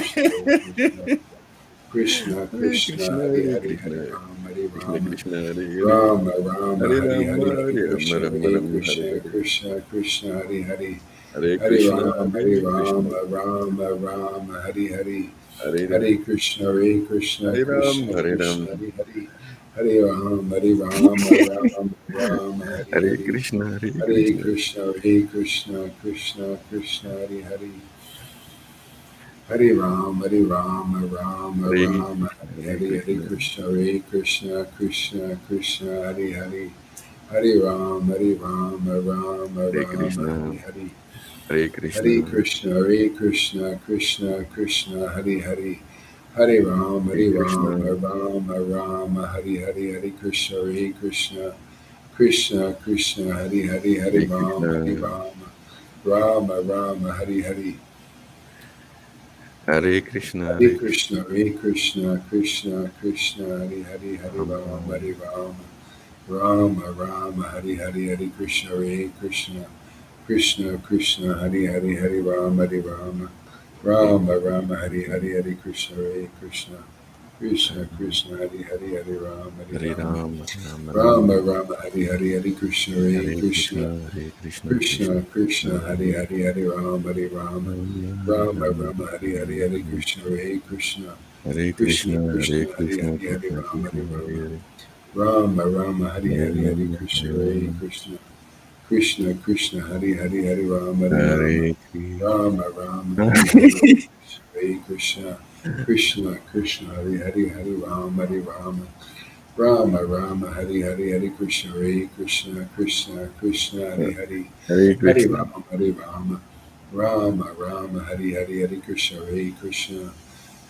Krishna, Hare Krishna, Krishna Hare Krishna, Krishna, Hare Hare Hare, Krishna, Hare Rama, Hare Krishna Rama, Krishna, Hare Hare. Rama Rama, Hare Hare Rama, Hare, Hare Hare Rama, Krishna, Ram Hare Ram, Hare Krishna, Hare. Krishna Krishna, Hare Hare, Hare Hare Krishna, Rama, Hare Hare Krishna, Rama, Rama Rama, Hare Hare, Hare Hare Ram, Krishna, Hare Krishna, Hare Ram, Krishna Hare Ram. Krishna, Hare Hare, Hare Rama, Hare Rama, Rama Rama, Hare Hare Hare, Krishna, Hare Hare Krishna. Krishna, Hare Krishna, Krishna Krishna, Hare Hare, Hare Rama, Hare Rama, Rama Hare Rama, Krishna, Hare Hare Hare, Hare Krishna. Krishna, Hare Krishna, Krishna Krishna, Hare Hare, Hare Rama, Hare Rama, Rama Hare Rama, Krishna, Hare Hare, Hare Hare Krishna, Krishna, Hare Krishna, Krishna Krishna, Hare Hare, Hare Rama, Hare Hare Krishna, Rama, Rama Rama, Hare Hare, Hare Krishna, Hare Krishna, Krishna Krishna, Hare Hare, Hare Hare Rama, Hare Krishna, Rama, Rama Rama, Hare Hare, Hare Krishna, Hare Hare Krishna, Hare Krishna, Krishna Krishna, Hare Hare, Hare Rama, Krishna. Hare Rama, Rama Rama, Hare Hare, Hare Krishna, Hare Krishna, Krishna Krishna, Hare Hare, Hare Rama, Hare Rama, Rama Rama Hari Hari Hari Krishna Hare Krishna Krishna Krishna Hari Hari Hari Rama Hari Hare Rama Rama, Rama Rama Rama, Rama Hari Hari Hari Krishna Hare Hare Krishna Krishna, Hare Krishna, Krishna Krishna Krishna Krishna, Hari Hari Hari Rama Hari Rama Hare Rama Rama, Rama Hari Hari Rama Hari Rama, Krishna Hare Krishna Hare Krishna Krishna, Hare Krishna Hari Krishna, Hari Hari Krishna Rama Krishna, Hari Rama Hare Rama Rama Hari Hare Hari Hari Rama, Krishna Hare Hare Rama, Krishna Krishna Krishna Hari Hari Hari Rama Hari Rama Hare Krishna. Rama Rama Hari Hari Hare Krishna Krishna Krishna Hari Hari Hari Rama Hari Rama Rama Rama Hari Hari Hari Krishna Hare Krishna Krishna Krishna Hari Hari Hare Hari Krishna, Rama Hari Rama Rama Rama Hari Hari Hari Krishna Hare Krishna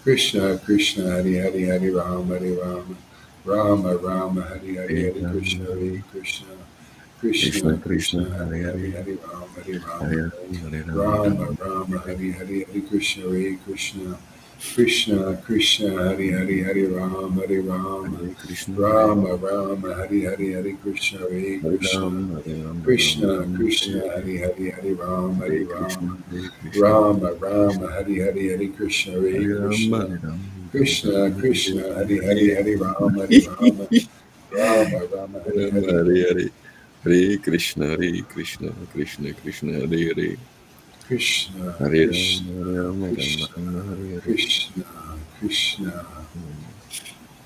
Krishna Krishna Hari Hari Hari Rama Hari Rama Rama Rama Hari Hari Hare Hari Krishna Rama, Hare Krishna Krishna Krishna Krishna, Krishna Hari Hare Hari Hare, Hari Rama Hari Rama Hare Rama, Hare Rama, Rama Rama Rama Hare Hari Hari Hari Krishna Hare Krishna Krishna Krishna Hari Hari Hari Rama Hari Rama Hare Krishna, Hare Rama Rama Hari Hari Hari Krishna Hare Hare Krishna Rama, Hare Rama, Rama Krishna Rama, Krishna Hare Hare, Hari Hari Hari Rama Hare Hari Krishna, Rama Hare Krishna, Rama Rama Hari Hari Hari Krishna Hare Hare Rama, Krishna Hare Rama, Rama Krishna Rama, Krishna Hare Hari Hari Hare, Hari Rama Hari Rama Rama Rama Hari Rama, Hari Hare Hare, Hare Krishna, Hare Krishna, Krishna Krishna, Hare Hare, Krishna Hare Krishna Rama, Hare Rama, Rama Krishna Rama, Hare Hare, Krishna Krishna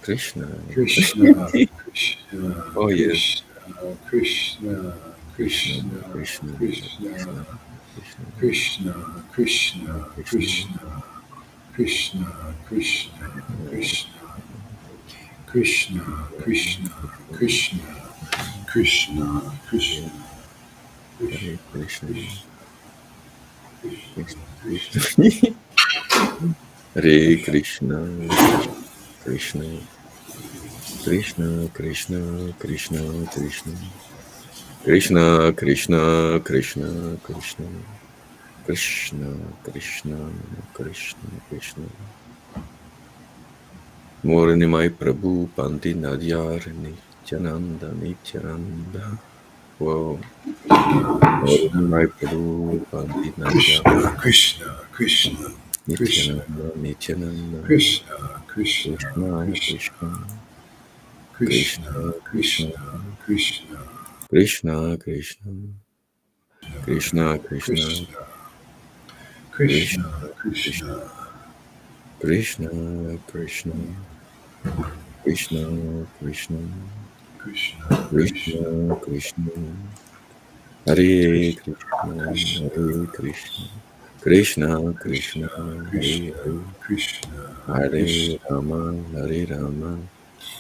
Krishna. Krishna Krishna Oh yes, Krishna Krishna Krishna, Krishna Krishna, Krishna Krishna, Krishna, Krishna Krishna Krishna, Krishna Krishna Krishna Krishna Krishna Krishna Krishna Krishna Krishna Hare Krishna, Krishna, Krishna Krishna, Hare Krishna, Krishna, Krishna, Krishna, Krishna, Krishna, Krishna, Krishna, Krishna, Krishna, Krishna, Krishna, Krishna, Krishna. Morinimai Prabhu Panti Nadyar Nityananda, Nityananda. Whoa. Morinimai Prabhu Panti Nadyar Krishna Krishna Krishna Krishna Nityananda, Nityananda. Krishna Krishna Krishna, Krishna Krishna, Krishna Krishna, Krishna, Krishna Krishna Krishna, Krishna, Krishna, Krishna, Krishna Krishna, Krishna Krishna, Krishna Krishna, Krishna, Krishna, Krishna, Krishna Krishna Krishna, Krishna, Hare Krishna Krishna, Krishna Hare Krishna, Krishna, Krishna, Krishna Hare Krishna Hare, Krishna Hare Krishna Rama, Hare Rama,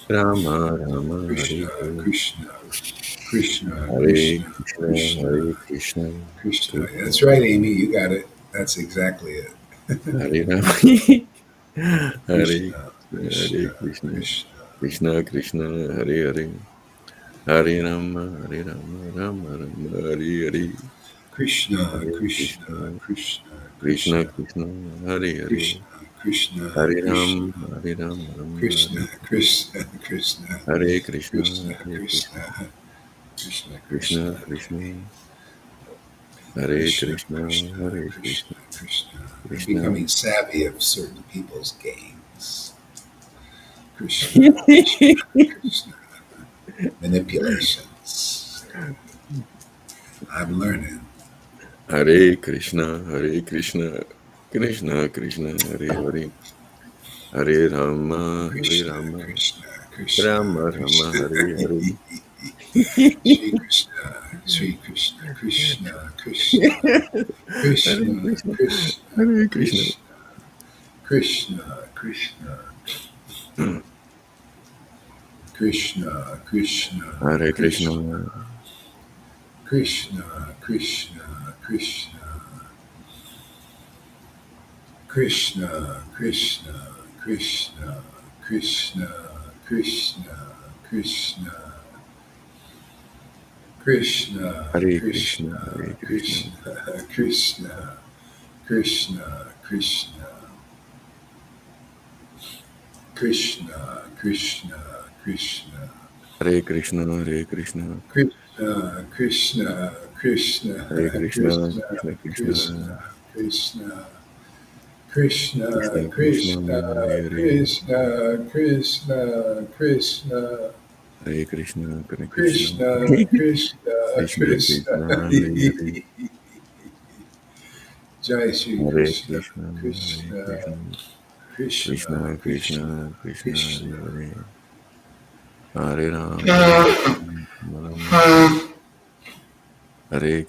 Rama Rama, Hare Krishna Hare, Krishna Krishna Hare Krishna Krishna, Krishna Hare Krishna, Krishna. Krishna, That's right, Amy. You got it. That's exactly it. Hare Rama, Hare Krishna Krishna, Hare Krishna Krishna, Krishna Krishna Krishna, Hare Hare, Hare Rama, Hare Rama, Rama Rama, Hare Hare, Krishna Hare Krishna Krishna, Krishna Krishna Krishna Krishna, Hare Hare, Krishna Krishna Hare Krishna Rama, Hare Rama, Rama Krishna Hare, Krishna Krishna Hare Krishna, Krishna Hare Krishna, Krishna Krishna Krishna Krishna Krishna, Hare Krishna Krishna, Krishna Hare Krishna, Krishna Krishna. I'm Krishna. becoming savvy of certain people's games. Krishna Krishna Krishna manipulations. I'm learning. Hare Krishna, Hare Krishna, Krishna Krishna, Hare Hare, Hare Rama, Hare Krishna Rama, Krishna Krishna Rama Rama, Krishna Hare Hare. Sri Krishna Sri Krishna Krishna Krishna Hare Krishna Krishna, Krishna Hare Krishna, Krishna Krishna Krishna Krishna Krishna Hare Krishna, Krishna Krishna Krishna Krishna Krishna Krishna Krishna Krishna Krishna Krishna Krishna Hare Krishna, Krishna Hare Krishna, Krishna Krishna Krishna Krishna Krishna Krishna Krishna Hare Krishna, Hare Krishna, Krishna Krishna Krishna Hare Krishna, Krishna Krishna Krishna, Krishna Krishna Krishna, Krishna Krishna Krishna, Hare Hare, Krishna, Krishna, Krishna, Hare Krishna Hare Krishna, Krishna, Krishna, Krishna Krishna. Krishna Hare Hare, Jai Shri Hare Krishna, Krishna Hare Krishna, Krishna, Krishna, Krishna Krishna, Krishna Krishna Krishna. Hare Hare, Hare Ram Hare Ram,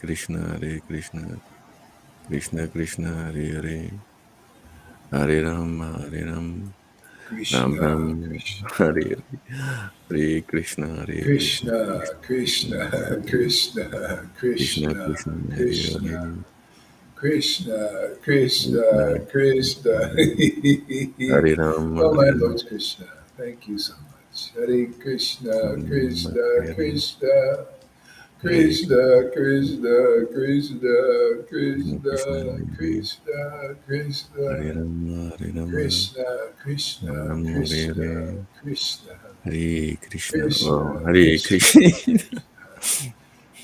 Hare Krishna Krishna Krishna Hare Hare, Hare Ram Ram Krishna, Ram, Krishna, Hare Hare Krishna Krishna Krishna, Krishna Krishna, Krishna, Krishna Krishna, Krishna Hare Krishna, Hare, Krishna, Krishna, Krishna Krishna. Hare Ram Oh, my Hare Ram, Lord Krishna, thank you so much. Hare Krishna, Hare Krishna, Hare, Krishna, Hare Krishna, Krishna, Krishna, Krishna Krishna, Hare Krishna, Krishna, Hare Ram, Krishna, Krishna, Ram Hare Krishna, Hare, Krishna, Hare Krishna, oh Krishna, Hare Krishna,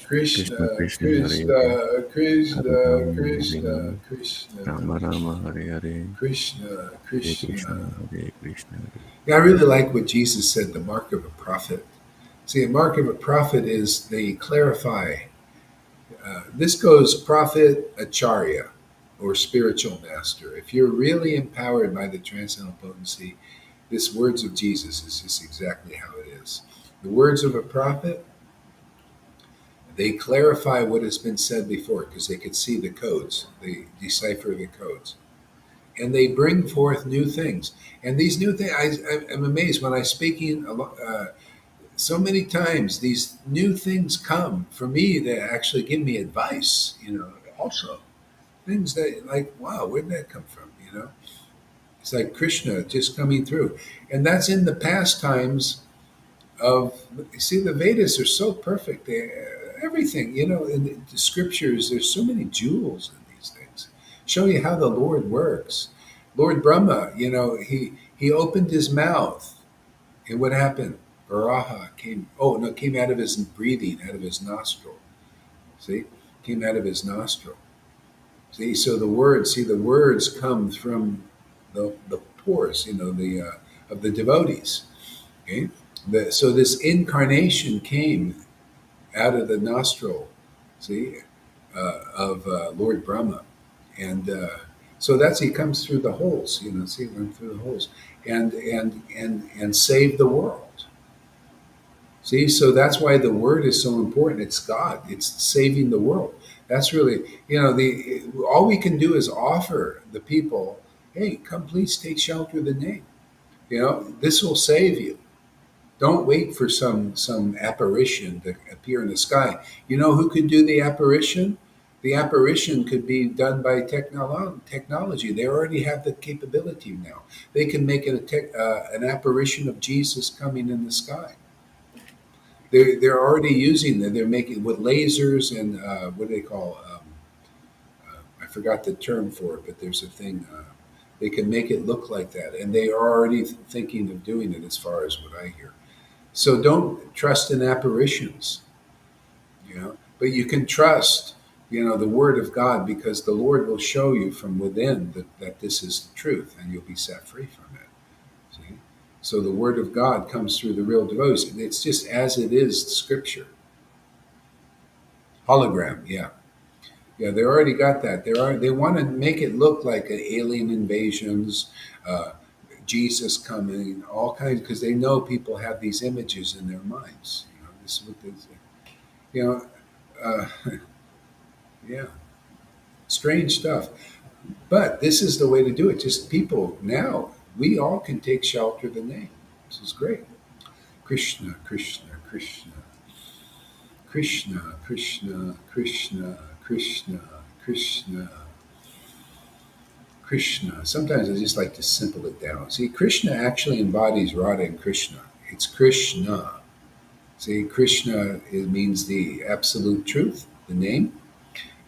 Krishna, Krishna Krishna, Krishna Hare Hare, Krishna, Hare Krishna, Ram Hare Krishna, Ram, Krishna, Rama Rama Hare Hare, Krishna, Hare Krishna Krishna. Hare Krishna. Yeah, I really like what Jesus said, the mark of a prophet. See, a mark of a prophet is they clarify. This goes prophet, acharya, or spiritual master. If you're really empowered by the transcendental potency, this words of Jesus is just exactly how it is. The words of a prophet, they clarify what has been said before because they could see the codes. They decipher the codes. And they bring forth new things. And these new things, I'm amazed when I'm speaking so many times, these new things come for me that actually give me advice, also. Things that, like, wow, where'd that come from? It's like Krishna just coming through. And that's in the pastimes of, see, the Vedas are so perfect. Everything, in the scriptures, there's so many jewels in these things. Show you how the Lord works. Lord Brahma, he opened his mouth, and what happened? Varaha came. Oh no, came out of his breathing, out of his nostril. See, came out of his nostril. See, so the words come from the pores, of the devotees. Okay, so this incarnation came out of the nostril, see, of Lord Brahma, and so that's he comes through the holes, see, he went through the holes, and saved the world. See, so that's why the word is so important. It's God. It's saving the world. That's really, the all we can do is offer the people, hey, come, please take shelter of the name. This will save you. Don't wait for some apparition to appear in the sky. You know who could do the apparition? The apparition could be done by technology. They already have the capability now. They can make an apparition of Jesus coming in the sky. They're already using that. They're making with lasers and what do they call? I forgot the term for it, but there's a thing. They can make it look like that, and they are already thinking of doing it, as far as what I hear. So don't trust in apparitions, but you can trust, the word of God, because the Lord will show you from within that this is the truth, and you'll be set free from it. See? So the word of God comes through the real devotees. It's just as it is scripture. Hologram, yeah. Yeah, they already got that. They want to make it look like alien invasions, uh, Jesus coming, all kinds, because they know people have these images in their minds. This is what they say. You know, uh, yeah, strange stuff. But this is the way to do it. Just people now, we all can take shelter of the name. This is great. Krishna, Krishna, Krishna, Krishna, Krishna, Krishna, Krishna, Krishna, Krishna. Sometimes I just like to simple it down. See, Krishna actually embodies Radha and Krishna. It's Krishna. See, Krishna, it means the absolute truth, the name,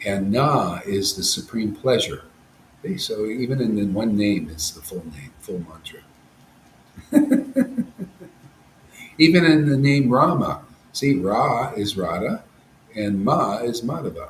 and Na is the supreme pleasure. See, so even in the one name, it's the full name, full mantra. Even in the name Rama, see, Ra is Radha, and Ma is Madhava.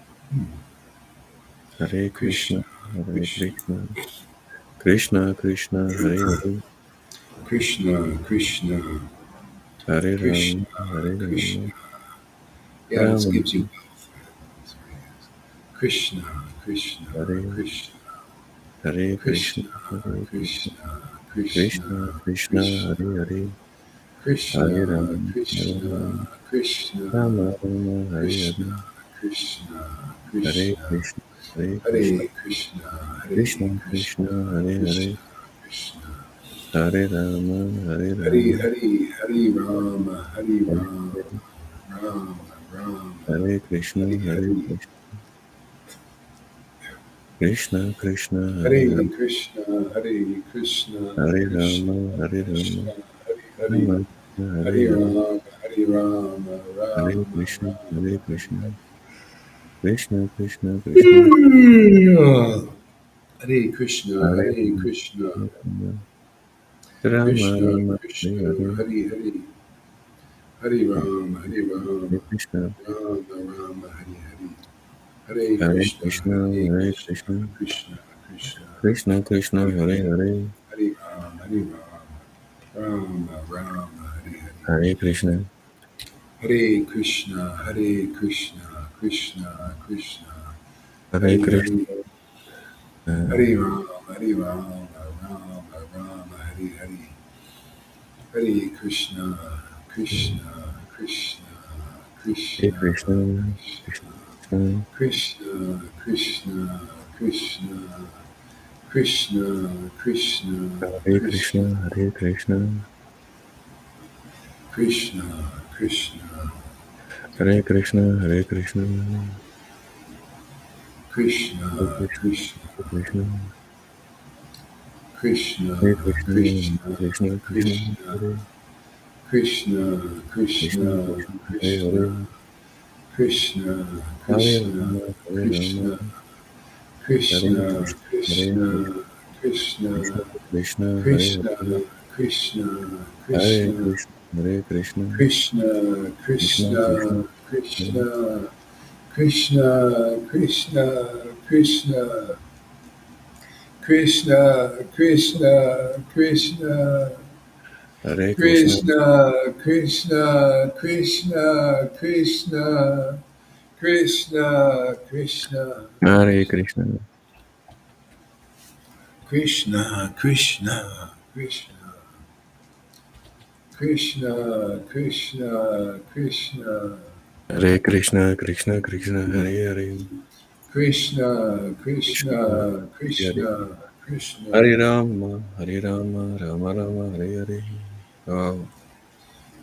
Hare Krishna, Krishna, Hare Krishna, Krishna, Krishna Krishna, Hare Hare, Krishna, Krishna, Hare Krishna, Rama, Hare Rama, Krishna. Yeah, this Rama gives you both. That's what it is. Krishna, Krishna, Hare, Krishna, Hare Krishna, Krishna, Hare Krishna, Krishna, Krishna, Krishna Krishna, Krishna, Hare Hare, Hare Krishna, Rama, Hare Krishna, Rama, Krishna, Rama Rama, Hare Krishna, Hare, Krishna, Hare Krishna, Krishna, Hare Krishna, Hare Krishna, Hare Krishna Krishna, Krishna, Hare Hare, Krishna, Krishna, Hare Rama, Hare Hare Rama, Hare, Hare Rama, Hare Hare Rama, Hare, Rama, Rama, Hare Krishna, Hare Hare Hare, Krishna, Krishna Krishna, Hare Hare Hare, Krishna, Hare Krishna, Hare Krishna, Rama, Hare Rama, Krishna, Hare Hare, Rama Krishna, Hare Hare Hare, Rama, Hare Rama, Hare Rama, Krishna, Rama, Hare Hare Krishna, Hare. Krishna Krishna, Krishna, Hare Krishna, Hare Hare Rama, Krishna, Hare Rama, Rama Krishna, Rama, Hare Krishna, Hare, Hare Hare, Hare Hare Rama, Hare Rama, Krishna, Rama, Rama, Hare Hare, Hare Hare Krishna, Krishna, Hare Hare Krishna, Krishna, Krishna, Krishna, Krishna Krishna, Hare Hare Hare, Hare, Hare Rama, Hare Rama, Rama, Rama, Hare Hare. Hare Krishna, Hare Krishna, Hare Krishna, Krishna, Krishna, Hare Hare Krishna, Hare, Hare Rama, Hare Rama, Rama, Rama, Hare Hare, Hare Krishna, Krishna, Krishna, Hare Krishna, Krishna, Krishna Krishna, Krishna, Krishna, Krishna, Krishna, Krishna, Krishna, Hare Krishna, Krishna, Krishna, Hare Krishna, Hare Krishna, Hare Krishna, Krishna, Krishna, Hare Krishna, Hare Krishna, Krishna, Krishna, Krishna Krishna, Krishna, Hare Krishna, Krishna, Krishna, Krishna, Hare Krishna, Hare, Krishna, Hare Krishna, Rama, Hare Rama, Krishna, Hare Krishna, Krishna, Hare Krishna, Krishna, Krishna, Krishna Krishna, Hare Krishna, Hare, Krishna, Hare Krishna, Krishna, Hare Krishna, Krishna, Krishna Krishna, Krishna, Hare Krishna, Krishna, Krishna, Krishna, Krishna, Krishna, Krishna, Hare Krishna, Krishna, Krishna, Krishna, Krishna, Krishna, Krishna, Hare Krishna, Krishna, Krishna, Krishna, Krishna, Krishna, Krishna, Hare Krishna, Krishna Krishna, Hare Hare, Krishna, Krishna Krishna, Hare Hare, Krishna, Krishna, Hare Rama, Hare Rama, Rama Rama, Hare Hare. Oh,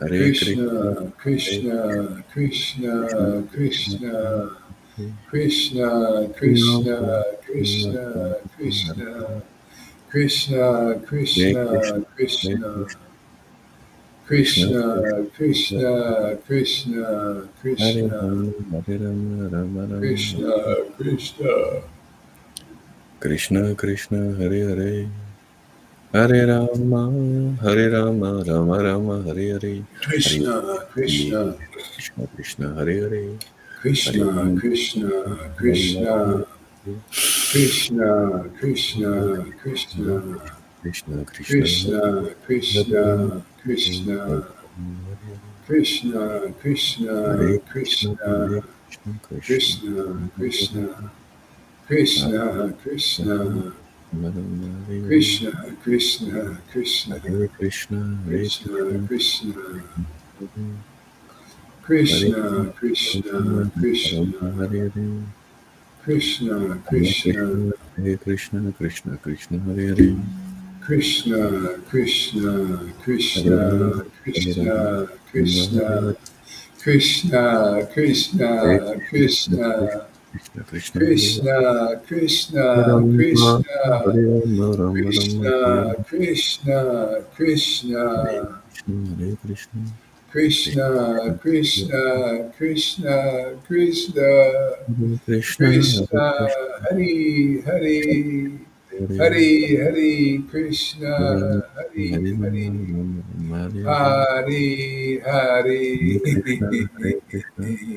Hare Krishna, Krishna, Hare Krishna, Krishna, Krishna, Krishna, Krishna, Hare Krishna, Rama, Krishna, Hare Krishna, Rama, Krishna, Krishna, Hare Krishna, Krishna, Hare Krishna, Krishna, Krishna Krishna, Krishna, Krishna, Krishna, Hare Krishna, Rama, Hare Rama, Rama Rama, Krishna, Krishna, Krishna Krishna, Hare Hare, Hare Rama, Hare Rama, Rama Rama, Hare Hare, Hare Krishna, Hare, Krishna, Krishna Krishna, Hare Hare, Hare Krishna, Rama, Krishna, Rama Krishna, Rama, Krishna, Hare Krishna, Hare, Krishna, Krishna Krishna, Krishna, Hare Rama, Krishna, Hare Krishna, Hare, Krishna, Krishna, Hare Krishna, Krishna, Hare Krishna, Krishna Krishna, Hare Krishna, Hare, Krishna, Hare Krishna, Rama, Hare Hare, Krishna, Krishna, Krishna, Hare Krishna, Hare Krishna, Krishna, Krishna, Hare Hare Krishna, Krishna, Rama, Krishna, Hare Hare, Krishna, Hare Krishna, Krishna, Hare Krishna, Krishna Krishna, Hare Hare, Krishna, Krishna, Hare Rama, Krishna, Hare Rama, Krishna, Rama, Hare Krishna, Krishna, Hare Krishna, Krishna, Krishna, Krishna Krishna, Hare Krishna, Hare Krishna, Rama, Krishna, Hare Rama, Rama Rama, Hare Krishna, Krishna, Hare Krishna, Krishna, Hare Krishna, Krishna Krishna, Krishna, Krishna, Krishna, Krishna, Hare Krishna, Hare Krishna, Krishna, Hari, Hari, Hare Hari, Hari, Hare Krishna, Hari, Hare Hari, Rama, Rama Rama, Hare Hare, Hari, Hare Krishna, Hari. Hare Krishna,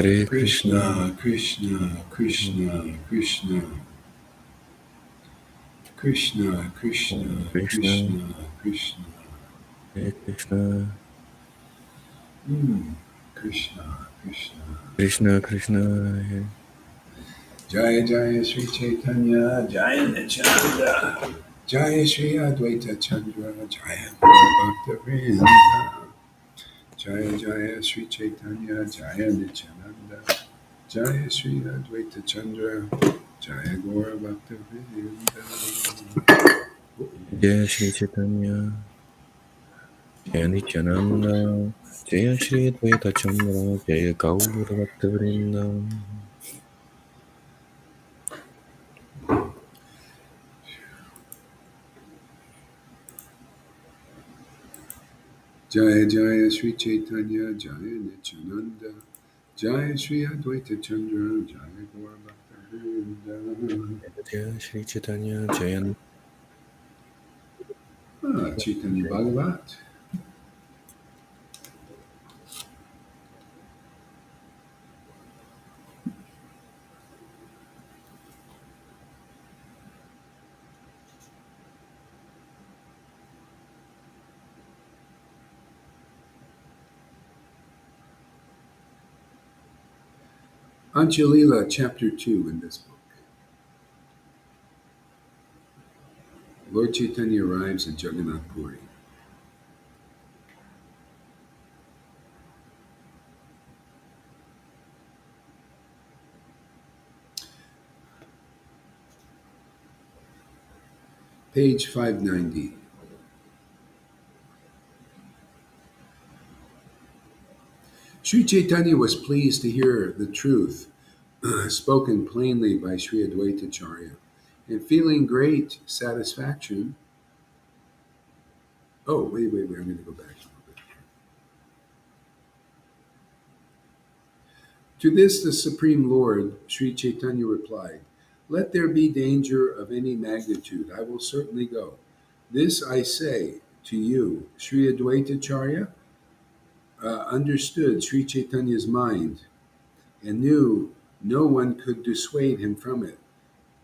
Hare Krishna, Krishna, Krishna, Krishna, Krishna, Krishna, Krishna, Krishna, Krishna. Hare Krishna, Krishna, Krishna. Krishna Krishna, Hare Jaya Jaya Sri Chaitanya, Jaya Nityananda, Jaya Sri Advaita Chandra, Jaya Guru Bhakta Vrinda, Jaya Jaya Sri Chaitanya, Jaya Nityananda, Jaya Sri Advaita Chandra, Jaya Guru Bhakta Vrinda. Jaya Shri Chaitanya, Jaya Nityananda, Jaya Shri Advaita Chandra, Jaya Gaura Bhaktavrinda. Jaya Jaya Sri Chaitanya, Jaya Nityananda, Jaya Sri Advaita Chandra, Jaya Guru Bhakta Vrinda. Jaya Shri Chaitanya, Jaya Chaitanya Bhagavat. Anjalila, chapter 2 in this book. Lord Caitanya arrives at Jagannath Puri. Page 590. Sri Chaitanya was pleased to hear the truth spoken plainly by Sri Advaitacharya, and feeling great satisfaction. Oh, wait, I'm going to go back a little bit. To this, the Supreme Lord, Sri Chaitanya, replied, "Let there be danger of any magnitude, I will certainly go. This I say to you." Sri Advaitacharya understood Sri Chaitanya's mind and knew no one could dissuade him from it.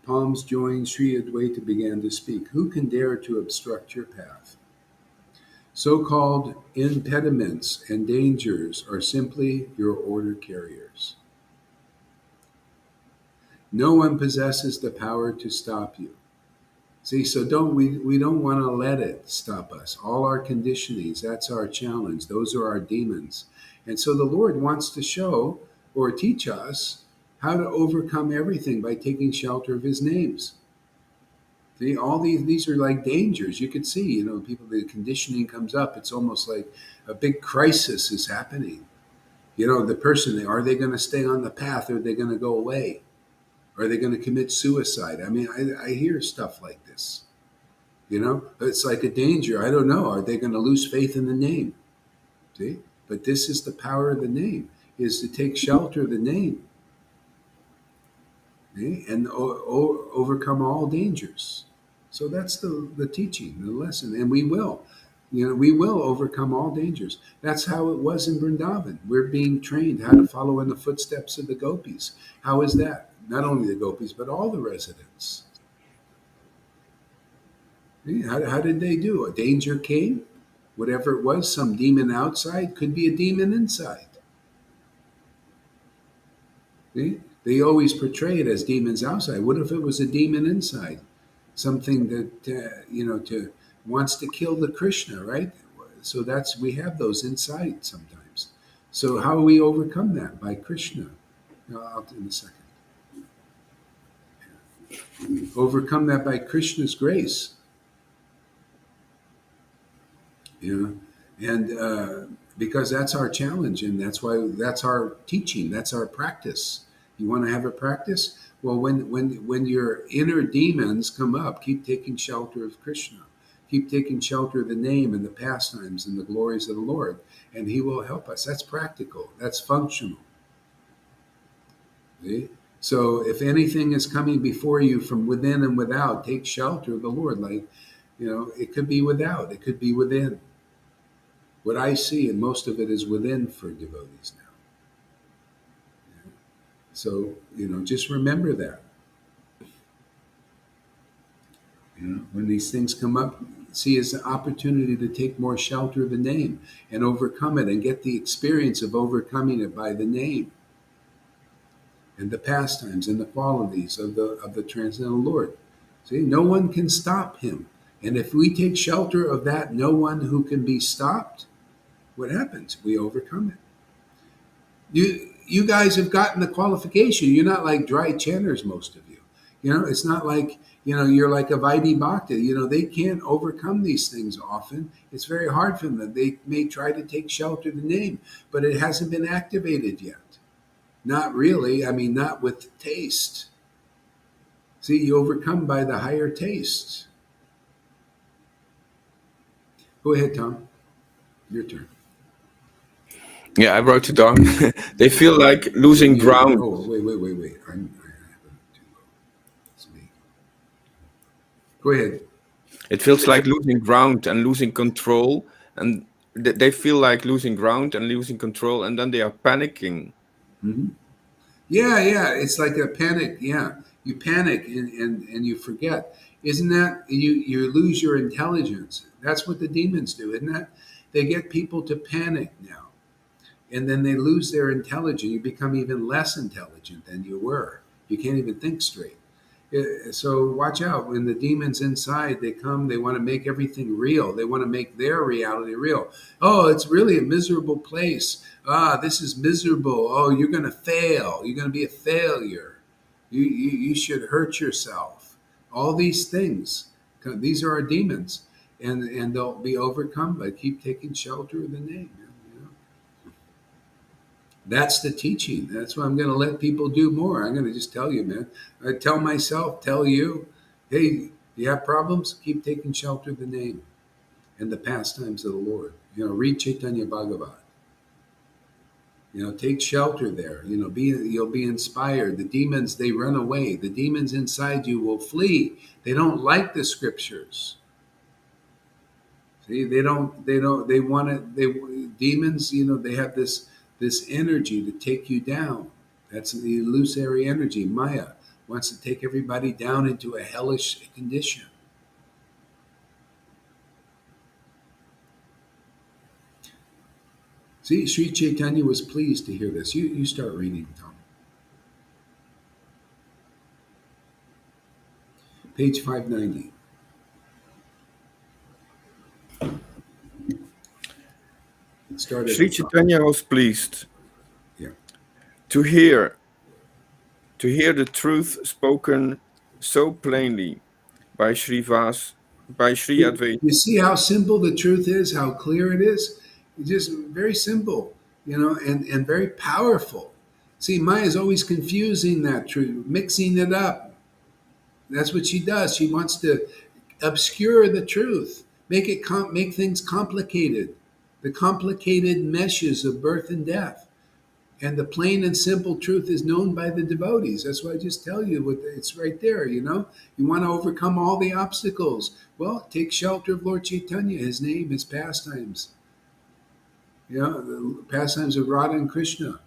Palms joined, Sri Advaita began to speak. Who can dare to obstruct your path? So called impediments and dangers are simply your order carriers. No one possesses the power to stop you. See, so we don't want to let it stop us. All our conditionings, that's our challenge. Those are our demons. And so the Lord wants to show or teach us how to overcome everything by taking shelter of his names. See, all these are like dangers. You could see, people, the conditioning comes up. It's almost like a big crisis is happening. The person, are they going to stay on the path, or are they going to go away? Are they going to commit suicide? I mean, I hear stuff like this. It's like a danger. I don't know. Are they going to lose faith in the name? See, but this is the power of the name: is to take shelter of the name, see? And overcome all dangers. So that's the teaching, the lesson, and we will. We will overcome all dangers. That's how it was in Vrindavan. We're being trained how to follow in the footsteps of the gopis. How is that? Not only the gopis, but all the residents. How did they do? A danger came, whatever it was, some demon outside, could be a demon inside. See? They always portray it as demons outside. What if it was a demon inside? Something that, to wants to kill the Krishna, right? So we have those inside sometimes. So how do we overcome that? By Krishna. In a second. Overcome that by Krishna's grace. And because that's our challenge, and that's our teaching, that's our practice. You want to have a practice? Well, when your inner demons come up, keep taking shelter of Krishna. Keep taking shelter of the name and the pastimes and the glories of the Lord, and he will help us. That's practical. That's functional. See? So if anything is coming before you from within and without, take shelter of the Lord. It could be without, it could be within. What I see, and most of it is within for devotees now. So, just remember that. When these things come up, see it as an opportunity to take more shelter of the name and overcome it and get the experience of overcoming it by the name and the pastimes and the qualities of the transcendental Lord. See, no one can stop him. And if we take shelter of that, no one who can be stopped, what happens? We overcome it. You guys have gotten the qualification. You're not like dry channers, most of you. It's not like you're like a Vaidhi Bhakta. They can't overcome these things often. It's very hard for them. They may try to take shelter of the name, but it hasn't been activated yet. Not really. I mean, not with taste. See, you overcome by the higher tastes. Go ahead, Tom. Your turn. Yeah, I wrote it down. They feel like losing ground. Oh, wait. I have it too low. It's me. Go ahead. It feels like losing ground and losing control, and they feel like losing ground and losing control, and then they are panicking. Mm-hmm. Yeah. It's like a panic. Yeah. You panic and you forget. Isn't that you lose your intelligence? That's what the demons do, isn't that? They get people to panic now. And then they lose their intelligence. You become even less intelligent than you were. You can't even think straight. So watch out. When the demons inside, they come, they want to make everything real. They want to make their reality real. Oh, it's really a miserable place. This is miserable. Oh, you're going to fail. You're going to be a failure. You should hurt yourself. All these things. These are our demons. And they'll be overcome by keep taking shelter of the name. That's the teaching. That's what I'm going to let people do more. I'm going to just tell you, man. I tell myself, tell you, hey, you have problems? Keep taking shelter of the name and the pastimes of the Lord. Read Chaitanya Bhagavat. Take shelter there. You'll be inspired. The demons, they run away. The demons inside you will flee. They don't like the scriptures. See, they want it. Demons, they have this energy to take you down. That's the illusory energy. Maya wants to take everybody down into a hellish condition. See, Sri Chaitanya was pleased to hear this. You start reading, Tom. Page 590. Start at Sri the top. Chaitanya was pleased Yeah. to hear the truth spoken so plainly by Sri Advaita. You see how simple the truth is, how clear it is? It's just very simple, and very powerful. See, Maya is always confusing that truth, mixing it up. That's what she does. She wants to obscure the truth, make things complicated, the complicated meshes of birth and death. And the plain and simple truth is known by the devotees. That's why I just tell you, it's right there. You want to overcome all the obstacles. Well, take shelter of Lord Caitanya, his name, his pastimes. The pastimes of Radha and Krishna.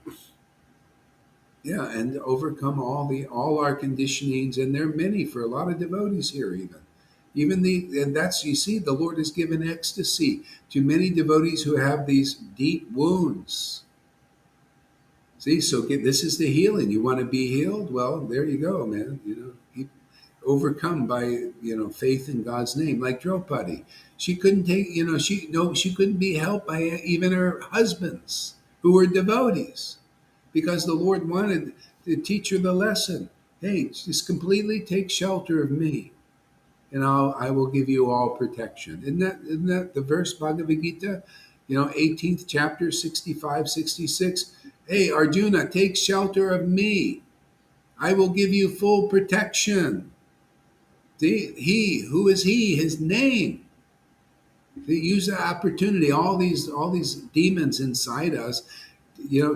Yeah, and overcome all our conditionings, and there are many for a lot of devotees here. And that's, you see, the Lord has given ecstasy to many devotees who have these deep wounds. See, so this is the healing. You want to be healed? Well, there you go, man. Overcome by faith in God's name. Like Draupadi, she couldn't take. She couldn't be helped by even her husbands who were devotees, because the Lord wanted to teach her the lesson. Hey, just completely take shelter of me, and I will give you all protection. Isn't that the verse, Bhagavad Gita? 18th chapter, 65, 66. Hey, Arjuna, take shelter of me. I will give you full protection. See, who is he? His name. See, use the opportunity. All these demons inside us,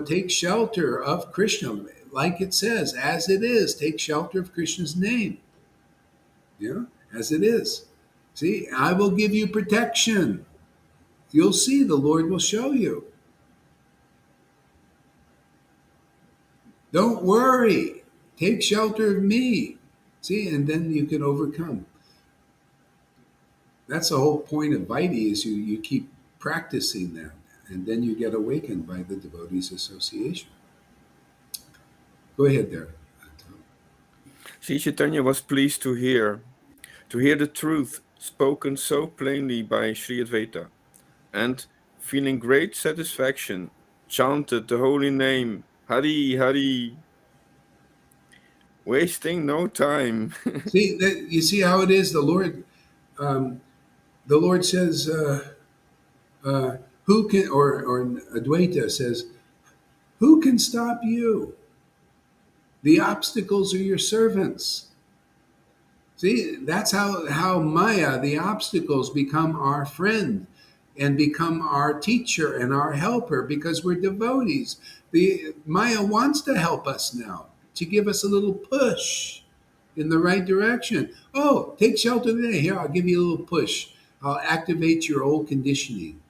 take shelter of Krishna. Like it says, as it is, take shelter of Krishna's name. As it is. See, I will give you protection. You'll see, the Lord will show you. Don't worry. Take shelter of me. See, and then you can overcome. That's the whole point of Vaidhi is you keep practicing that, and then you get awakened by the devotees association. Go ahead there, Tom. Sri Chaitanya was pleased to hear the truth spoken so plainly by Sri Advaita, and feeling great satisfaction, chanted the holy name, Hari Hari, wasting no time. See that you see how it is. Um, the Lord says, "Who can?" Or Advaita says, "Who can stop you? The obstacles are your servants." See, that's how Maya, the obstacles, become our friend and become our teacher and our helper because we're devotees. The Maya wants to help us now, to give us a little push in the right direction. Oh, take shelter today. Here, I'll give you a little push. I'll activate your old conditioning,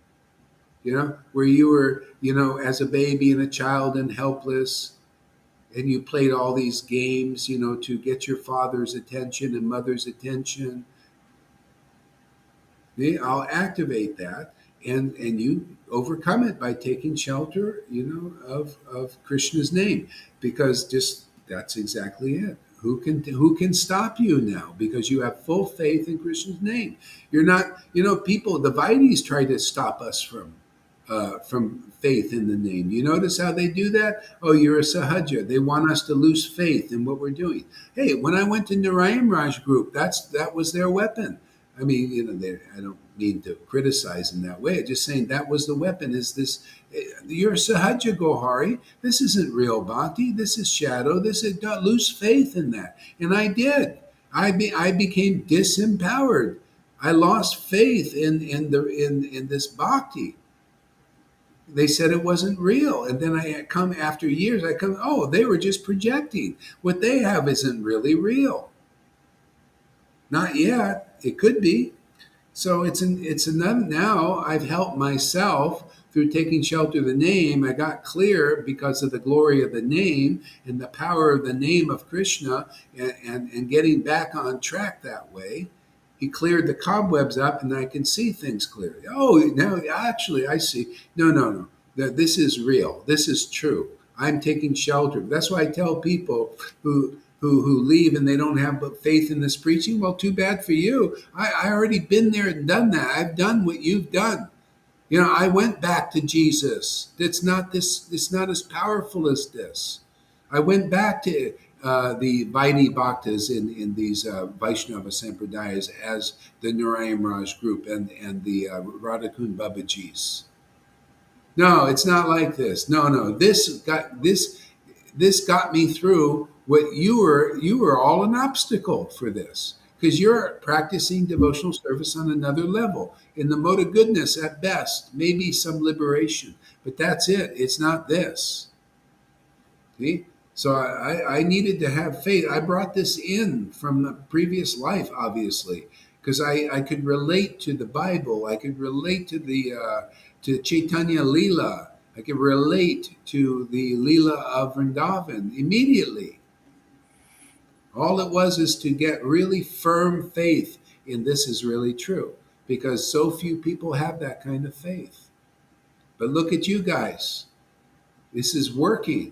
where you were, as a baby and a child and helpless, and you played all these games, to get your father's attention and mother's attention. I'll activate that, and you overcome it by taking shelter, of Krishna's name, because just that's exactly it. Who can stop you now? Because you have full faith in Krishna's name. You're not, people, the Vaidis try to stop us from faith in the name. You notice how they do that? Oh, you're a sahaja. They want us to lose faith in what we're doing. Hey, when I went to Narayan Raj group, that was their weapon. I mean, I don't mean to criticize in that way. I'm just saying that was the weapon. Is this? You're a sahaja, Gohari. This isn't real bhakti. This is shadow. This is don't lose faith in that. And I did. I became disempowered. I lost faith in this bhakti. They said it wasn't real, and then I come after years. Oh, they were just projecting. What they have isn't really real. Not yet. It could be. So it's another. Now I've helped myself through taking shelter of the name. I got clear because of the glory of the name and the power of the name of Krishna, and getting back on track that way. He cleared the cobwebs up, and I can see things clearly. Oh, now actually I see. No, no, no. This is real. This is true. I'm taking shelter. That's why I tell people who leave and they don't have faith in this preaching. Well, too bad for you. I already been there and done that. I've done what you've done. I went back to Jesus. It's not this. It's not as powerful as this. I went back to the Vaidhi Bhaktas in these Vaishnava Sampradayas as the Narayan Raj group and the Radhakund Babajis. No, it's not like this. No, no. This got me through what you were all an obstacle for this, because you're practicing devotional service on another level in the mode of goodness at best, maybe some liberation, but that's it. It's not this. See? So I needed to have faith. I brought this in from the previous life, obviously, because I could relate to the Bible. I could relate to the to Chaitanya Leela. I could relate to the Leela of Vrindavan immediately. All it was is to get really firm faith in this is really true, because so few people have that kind of faith. But look at you guys. This is working.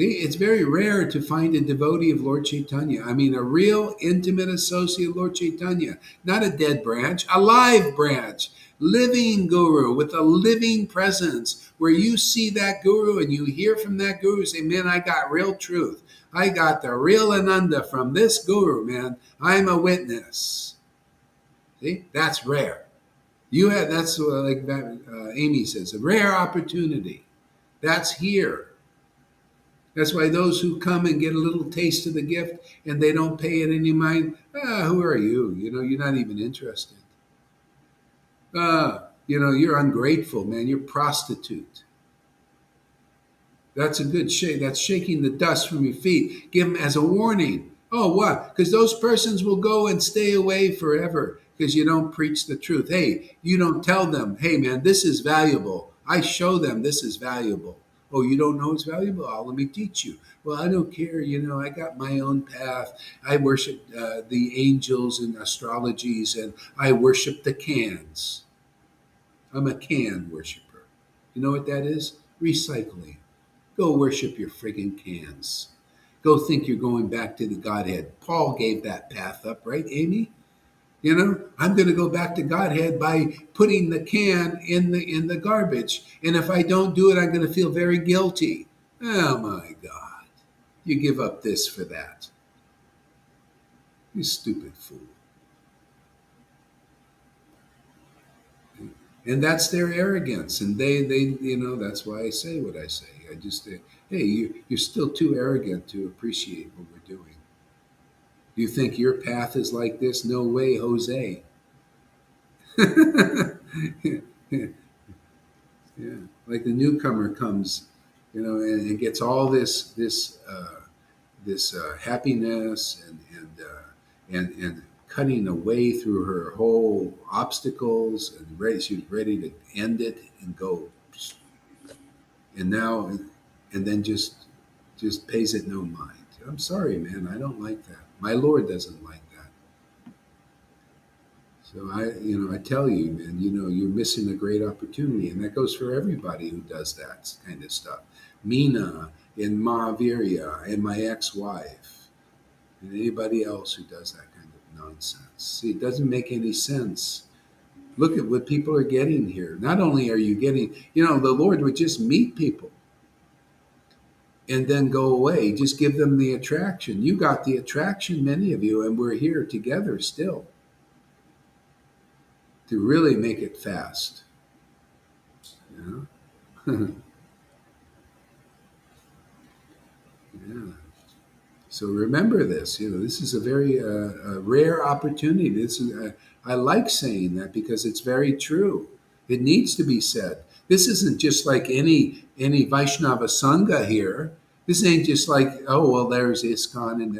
It's very rare to find a devotee of Lord Caitanya. I mean, a real intimate associate of Lord Caitanya, not a dead branch, a live branch, living guru with a living presence, where you see that guru and you hear from that guru, say, man, I got real truth. I got the real Ananda from this guru, man. I'm a witness. See, that's rare. That's like Amy says, a rare opportunity. That's here. That's why those who come and get a little taste of the gift and they don't pay it any mind, who are you? You're not even interested. You're ungrateful, man. You're prostitute. That's a good shake. That's shaking the dust from your feet. Give them as a warning. Oh, what? Because those persons will go and stay away forever because you don't preach the truth. Hey, you don't tell them, hey, man, this is valuable. I show them this is valuable. Oh, you don't know it's valuable? Oh, let me teach you. Well, I don't care. I got my own path. I worship the angels and astrologies, and I worship the cans. I'm a can worshiper. You know what that is? Recycling. Go worship your friggin' cans. Go think you're going back to the Godhead. Paul gave that path up, right, Amy? I'm going to go back to Godhead by putting the can in the garbage. And if I don't do it, I'm going to feel very guilty. Oh my God. You give up this for that. You stupid fool. And that's their arrogance. And they that's why I say what I say. I just say, hey, you're still too arrogant to appreciate what we're doing. You think your path is like this? No way, Jose. Yeah, like the newcomer comes, and gets all this happiness and cutting a way through her whole obstacles, and she's ready to end it and go, and now and then just pays it no mind. I'm sorry, man. I don't like that. My Lord doesn't like that. So I tell you, man, you're missing a great opportunity, and that goes for everybody who does that kind of stuff. Mina and Mahavirya and my ex-wife and anybody else who does that kind of nonsense. See, it doesn't make any sense. Look at what people are getting here. Not only are you getting, the Lord would just meet people and then go away. Just give them the attraction. You got the attraction, many of you, and we're here together still to really make it fast. Yeah. Yeah. So remember this. This is a very rare opportunity. I like saying that because it's very true. It needs to be said. This isn't just like any Vaishnava Sangha here. This ain't just like, oh well, there's ISKCON and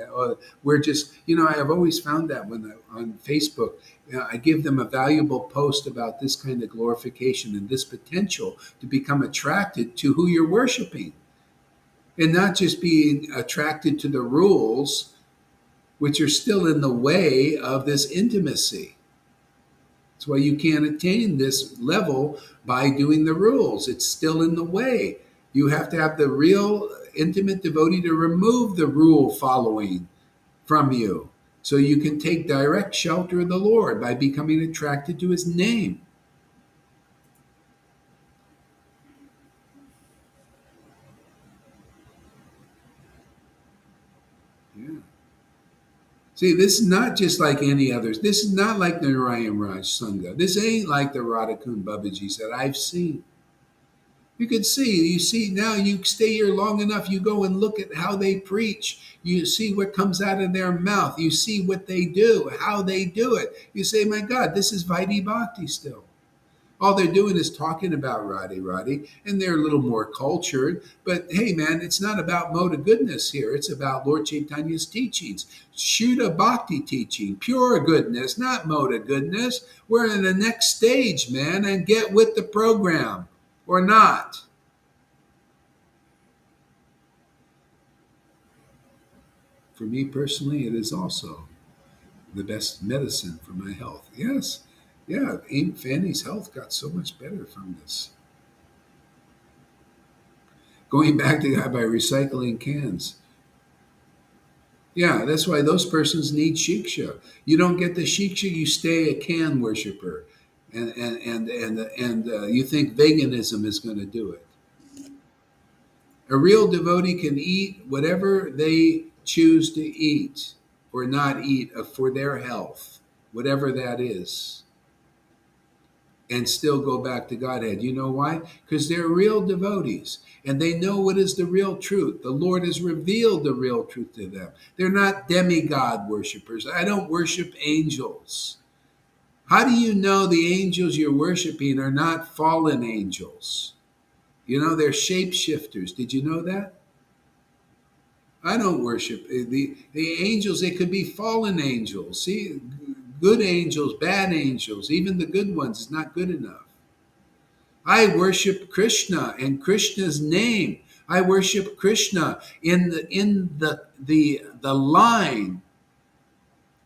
we're just I have always found that when on Facebook I give them a valuable post about this kind of glorification and this potential to become attracted to who you're worshiping, and not just being attracted to the rules, which are still in the way of this intimacy. That's why you can't attain this level by doing the rules. It's still in the way. You have to have the real intimate devotee to remove the rule following from you, so you can take direct shelter of the Lord by becoming attracted to his name. Yeah. See, this is not just like any others. This is not like the Narayan Raj Sangha. This ain't like the Radhakund Babajis that I've seen. You see now, you stay here long enough, you go and look at how they preach. You see what comes out of their mouth. You see what they do, how they do it. You say, my God, this is Vaidhi Bhakti still. All they're doing is talking about Radhi, and they're a little more cultured. But hey, man, it's not about mode of goodness here. It's about Lord Chaitanya's teachings. Shuddha Bhakti teaching, pure goodness, not mode of goodness. We're in the next stage, man, and get with the program or not. For me personally, it is also the best medicine for my health. Yes, yeah, Aunt Fanny's health got so much better from this. Going back to that by recycling cans. Yeah, that's why those persons need shiksha. You don't get the shiksha, you stay a can worshiper, and you think veganism is going to do it. A real devotee can eat whatever they choose to eat or not eat for their health, whatever that is, and still go back to Godhead. You know why? Because they're real devotees and they know what is the real truth. The Lord has revealed the real truth to them. They're not demigod worshipers. I don't worship angels. How do you know the angels you're worshiping are not fallen angels? They're shapeshifters. Did you know that? I don't worship the angels. They could be fallen angels. See, good angels, bad angels, even the good ones is not good enough. I worship Krishna in Krishna's name. I worship Krishna in the line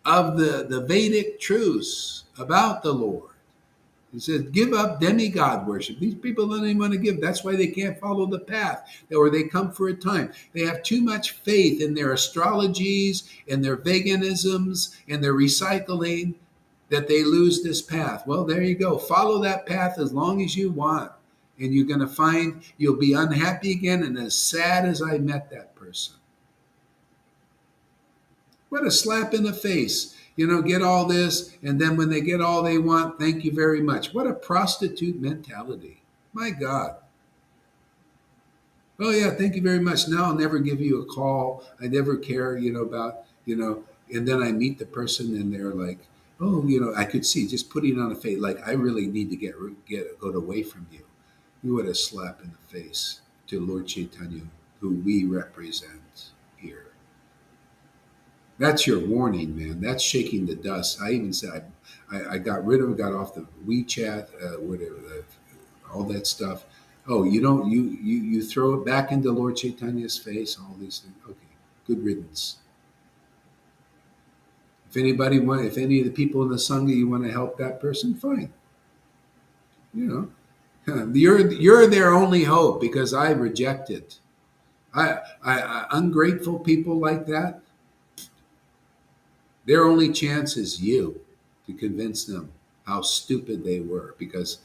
of the Vedic truths about the Lord. He says, give up demigod worship. These people don't even want to give. That's why they can't follow the path, or they come for a time. They have too much faith in their astrologies, in their veganisms, and their recycling that they lose this path. Well, there you go. Follow that path as long as you want. And you're going to find you'll be unhappy again and as sad as I met that person. What a slap in the face. Get all this, and then when they get all they want, thank you very much. What a prostitute mentality. My God. Oh, yeah, thank you very much. Now I'll never give you a call. I never care, about, and then I meet the person and they're like, oh, I could see just putting on a face, like, I really need to go away from you. What a slap in the face to Lord Caitanya, who we represent here. That's your warning, man. That's shaking the dust. I even said I got off the WeChat, whatever, all that stuff. Oh, you throw it back into Lord Chaitanya's face. All these things. Okay, good riddance. If any of the people in the sangha, you want to help that person, fine. You're their only hope because I reject it. I ungrateful people like that. Their only chance is you to convince them how stupid they were. Because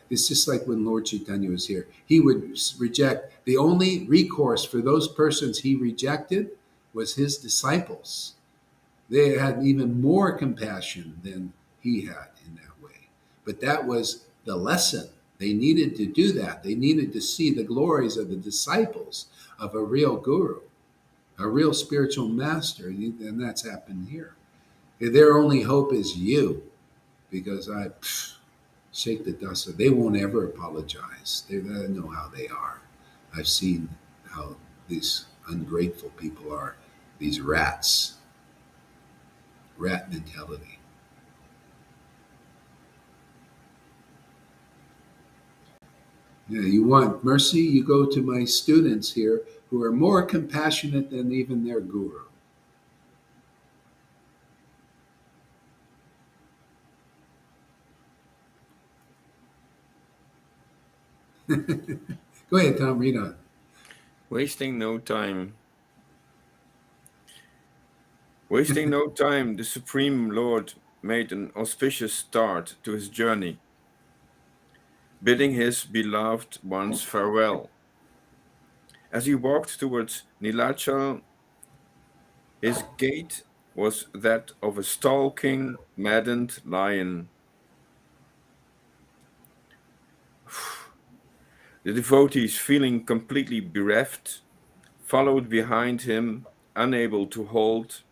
it's just like when Lord Chaitanya was here. He would reject. The only recourse for those persons he rejected was his disciples. They had even more compassion than he had in that way. But that was the lesson. They needed to do that. They needed to see the glories of the disciples of a real guru, a real spiritual master, and that's happened here. Their only hope is you, because I shake the dust. They won't ever apologize. They know how they are. I've seen how these ungrateful people are, these rats, rat mentality. Yeah, you want mercy? You go to my students here who are more compassionate than even their guru. Go ahead, Tom, read on. Wasting no time. Wasting no time, the Supreme Lord made an auspicious start to his journey, bidding his beloved ones farewell. As he walked towards Nilachal, his gait was that of a stalking, maddened lion. The devotees, feeling completely bereft, followed behind him, unable to hold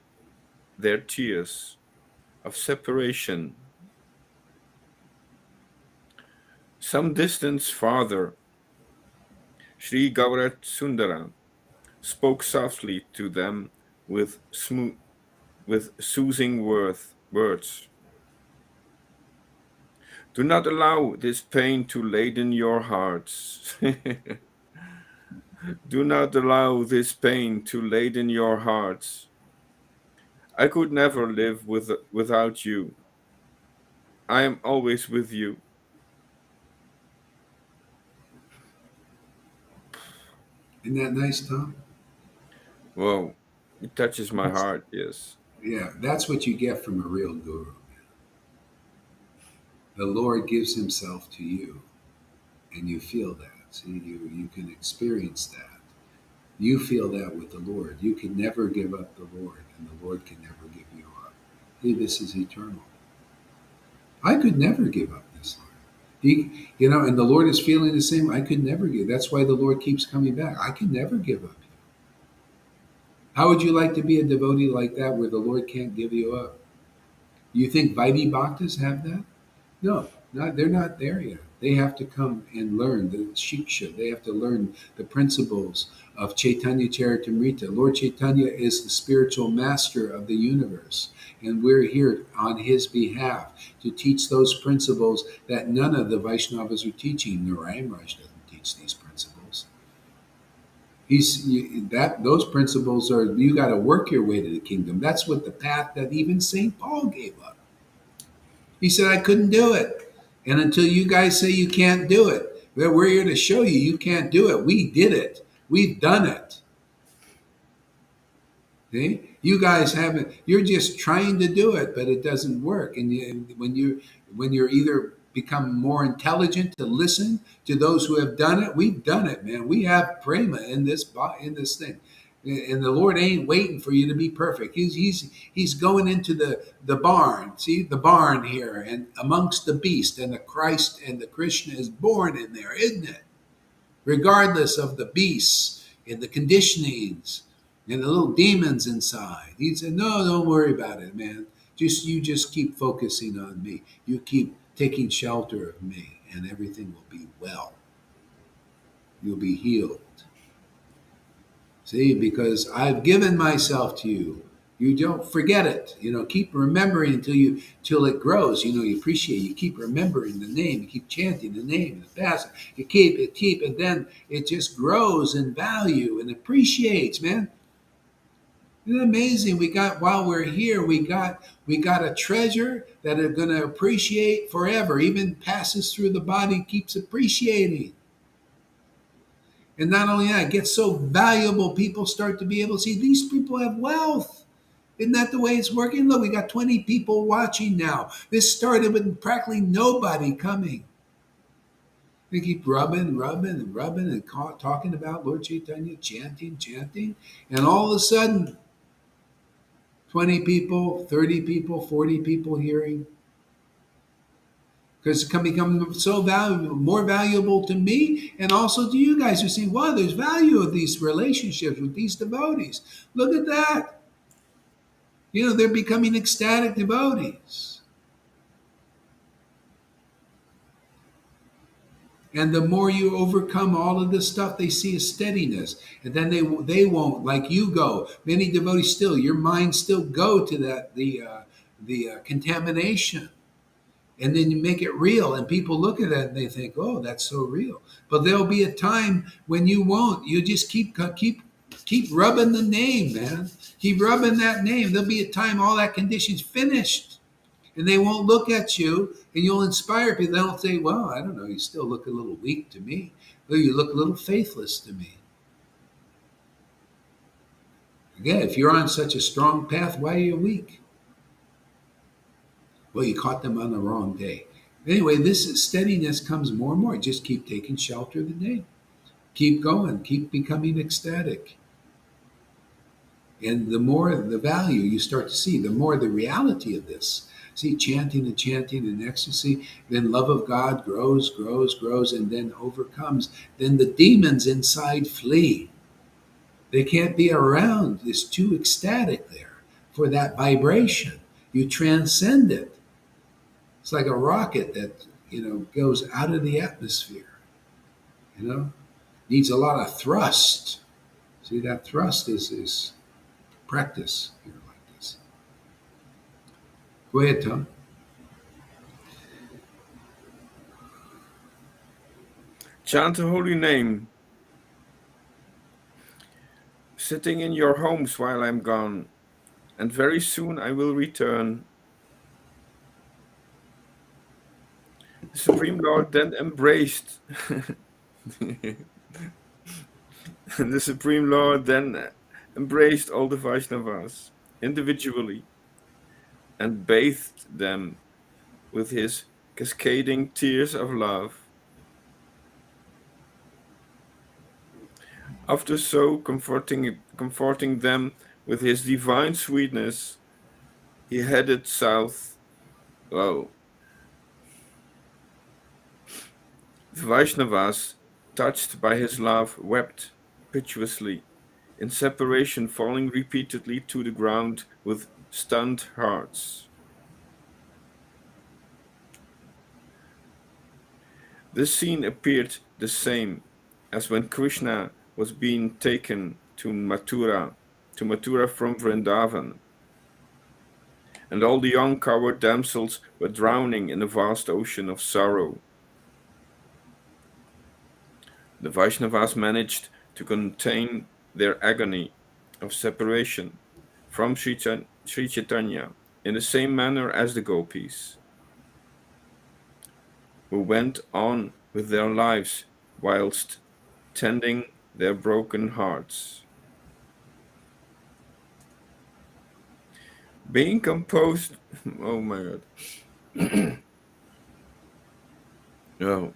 their tears of separation. Some distance farther, Sri Gaurat Sundara spoke softly to them with soothing words. Do not allow this pain to laden your hearts. Do not allow this pain to laden your hearts. I could never live without you. I am always with you. Isn't that nice, Tom? Whoa, it touches my heart, yes. Yeah, that's what you get from a real guru. The Lord gives himself to you, and you feel that. See, you can experience that. You feel that with the Lord. You can never give up the Lord, and the Lord can never give you up. See, this is eternal. I could never give up this Lord. And the Lord is feeling the same. I could never give. That's why the Lord keeps coming back. I can never give up you. How would you like to be a devotee like that, where the Lord can't give you up? You think Vaidhi Bhaktas have that? No, they're not there yet. They have to come and learn the shiksha. They have to learn the principles of Chaitanya Charitamrita. Lord Chaitanya is the spiritual master of the universe, and we're here on his behalf to teach those principles that none of the Vaishnavas are teaching. Narayan Raj doesn't teach these principles. Those principles are, you got to work your way to the kingdom. That's what the path that even St. Paul gave up. He said, I couldn't do it. And until you guys say you can't do it, we're here to show you you can't do it. We did it. We've done it. See? You guys haven't. You're just trying to do it, but it doesn't work. And when you're either become more intelligent to listen to those who have done it, we've done it, man. We have prema in this thing, and the Lord ain't waiting for you to be perfect. He's going into the barn. See the barn here, and amongst the beast, and the Christ and the Krishna is born in there, isn't it? Regardless of the beasts and the conditionings and the little demons inside. He said, no, don't worry about it, man. You just keep focusing on me. You keep taking shelter of me, and everything will be well. You'll be healed. See, because I've given myself to you. You don't forget it. Keep remembering till it grows. You appreciate. You keep remembering the name. You keep chanting the name and the past. You keep, and then it just grows in value and appreciates, man. Isn't it amazing? While we're here, we got a treasure that are going to appreciate forever. Even passes through the body, keeps appreciating. And not only that, it gets so valuable, people start to be able to see these people have wealth. Isn't that the way it's working? Look, we got 20 people watching now. This started with practically nobody coming. They keep rubbing and talking about Lord Caitanya, chanting. And all of a sudden, 20 people, 30 people, 40 people hearing. Because it can become so valuable, more valuable to me and also to you guys who see, wow, there's value of these relationships with these devotees. Look at that. They're becoming ecstatic devotees. And the more you overcome all of this stuff, they see a steadiness. And then they won't, like you go. Many devotees still, your mind still go to that, the contamination. And then you make it real, and people look at that and they think, oh, that's so real. But there'll be a time when you won't. You just keep rubbing the name, man. Keep rubbing that name. There'll be a time all that condition's finished. And they won't look at you, and you'll inspire people. They'll say, well, I don't know, you still look a little weak to me. Or you look a little faithless to me. Again, if you're on such a strong path, why are you weak? Well, you caught them on the wrong day. Anyway, this steadiness comes more and more. Just keep taking shelter of the name. Keep going. Keep becoming ecstatic. And the more the value you start to see, the more the reality of this. See, chanting and ecstasy, then love of God grows, and then overcomes. Then the demons inside flee. They can't be around. It's too ecstatic there for that vibration. You transcend it. It's like a rocket that, goes out of the atmosphere, needs a lot of thrust. See, that thrust is practice here like this. Go ahead, Tom. Chant the holy name, sitting in your homes while I'm gone, and very soon I will return. The Supreme Lord then embraced the Supreme Lord then embraced all the Vaishnavas individually and bathed them with his cascading tears of love. After so comforting them with his divine sweetness, he headed south. Oh. The Vaishnavas, touched by his love, wept piteously, in separation falling repeatedly to the ground with stunned hearts. This scene appeared the same as when Krishna was being taken to Mathura from Vrindavan, and all the young coward damsels were drowning in the vast ocean of sorrow. The Vaishnavas managed to contain their agony of separation from Sri Chaitanya in the same manner as the gopis, who went on with their lives whilst tending their broken hearts. Being composed, oh my god, no.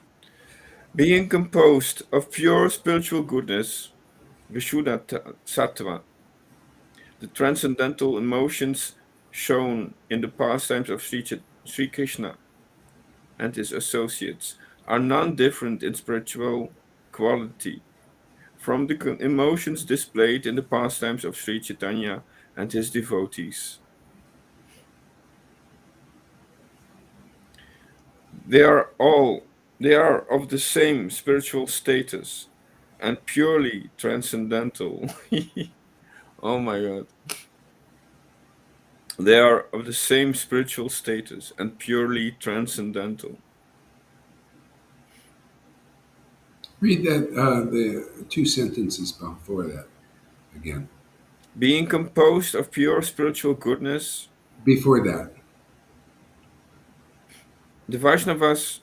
Being composed of pure spiritual goodness, Vishuddha Sattva, the transcendental emotions shown in the pastimes of Sri Krishna and his associates are none different in spiritual quality from the emotions displayed in the pastimes of Sri Chaitanya and his devotees. They are of the same spiritual status and purely transcendental. Oh my god. They are of the same spiritual status and purely transcendental. Read that the two sentences before that again. Being composed of pure spiritual goodness, Before that. the Vaishnavas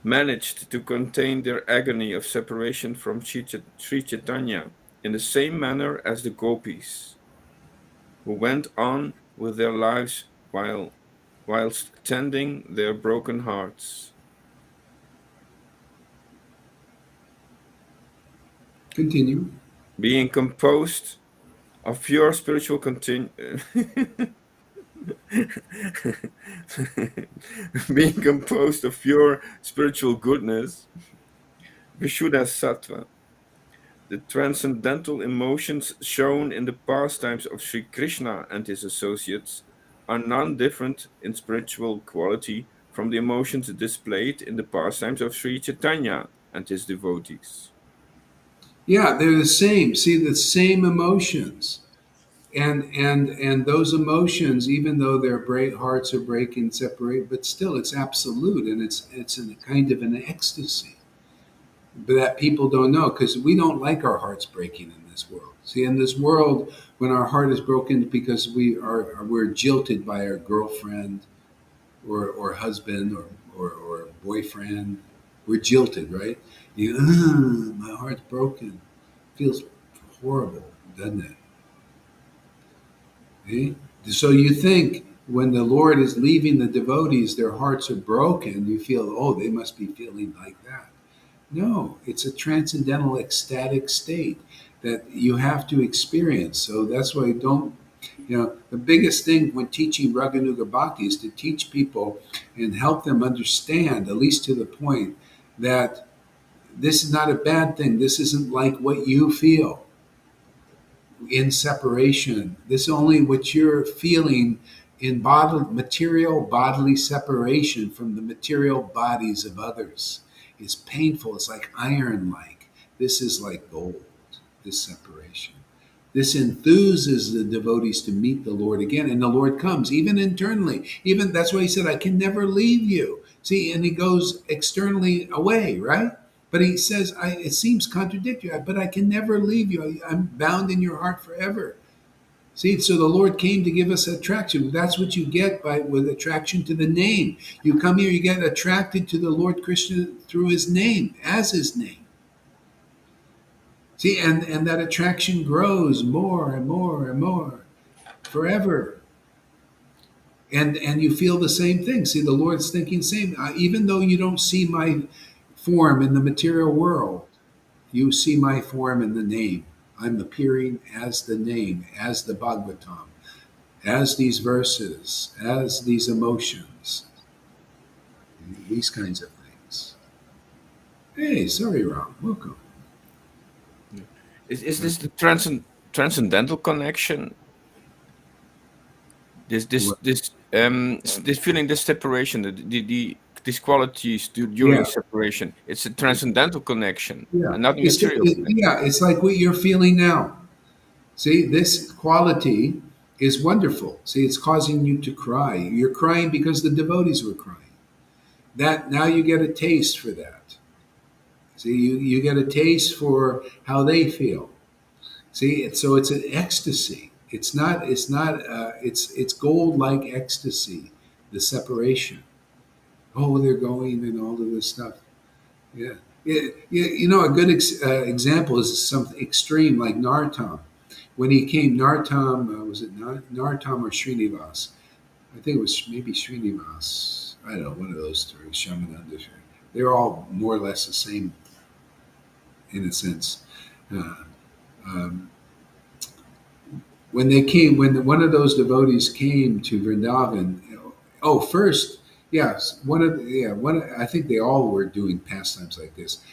managed to contain their agony of separation from Sri Chaitanya in the same manner as the gopis, who went on with their lives whilst tending their broken hearts. Continue. Being composed of pure spiritual being composed of pure spiritual goodness, Vishuddha Sattva, the transcendental emotions shown in the pastimes of Sri Krishna and his associates are none different in spiritual quality from the emotions displayed in the pastimes of Sri Chaitanya and his devotees. Yeah, they're the same. See, the same emotions. And those emotions, even though their hearts are breaking, separate, but still it's absolute, and it's in a kind of an ecstasy that people don't know, because we don't like our hearts breaking in this world. See, in this world, when our heart is broken because we're jilted by our girlfriend or husband or boyfriend, we're jilted, right? My heart's broken. Feels horrible, doesn't it? Eh? So you think when the Lord is leaving the devotees, their hearts are broken. You feel, oh, they must be feeling like that. No, it's a transcendental ecstatic state that you have to experience. So that's why the biggest thing when teaching Raganuga Bhakti is to teach people and help them understand, at least to the point, that this is not a bad thing. This isn't like what you feel in separation. This is only what you're feeling in material bodily separation from the material bodies of others. It's painful. It's like iron like. This is like gold, this separation. This enthuses the devotees to meet the Lord again, and the Lord comes, even internally. Even that's why he said, I can never leave you. See, and he goes externally away, right? But he says, it seems contradictory, but I can never leave you. I'm bound in your heart forever. See, so the Lord came to give us attraction. That's what you get with attraction to the name. You come here, you get attracted to the Lord Krishna through his name, as his name. See, and that attraction grows more and more and more forever. And you feel the same thing. See, the Lord's thinking same. Even though you don't see my form in the material world, you see my form in the name. I'm appearing as the name, as the Bhagavatam, as these verses, as these emotions, these kinds of things. Hey, sorry, Ram. Welcome. Is this the transcendental connection? This What? feeling, this separation, the these qualities during Yeah, separation. It's a transcendental connection yeah. and not a material connection. Yeah, it's like what you're feeling now. See, this quality is wonderful. See, it's causing you to cry. You're crying because the devotees were crying. That now you get a taste for that. See, you get a taste for how they feel. See, so it's an ecstasy. It's gold like ecstasy, the separation. Oh, they're going and all of this stuff. Yeah. Yeah, a good example is something extreme like Nartam. When he came, Nartam, was it Nartam or Srinivas? I think it was maybe Srinivas. I don't know, one of those three, Shamananda. They're all more or less the same in a sense. Uh, um, when they came, when one of those devotees came to Vrindavan, oh, first, yes, I think they all were doing pastimes like this.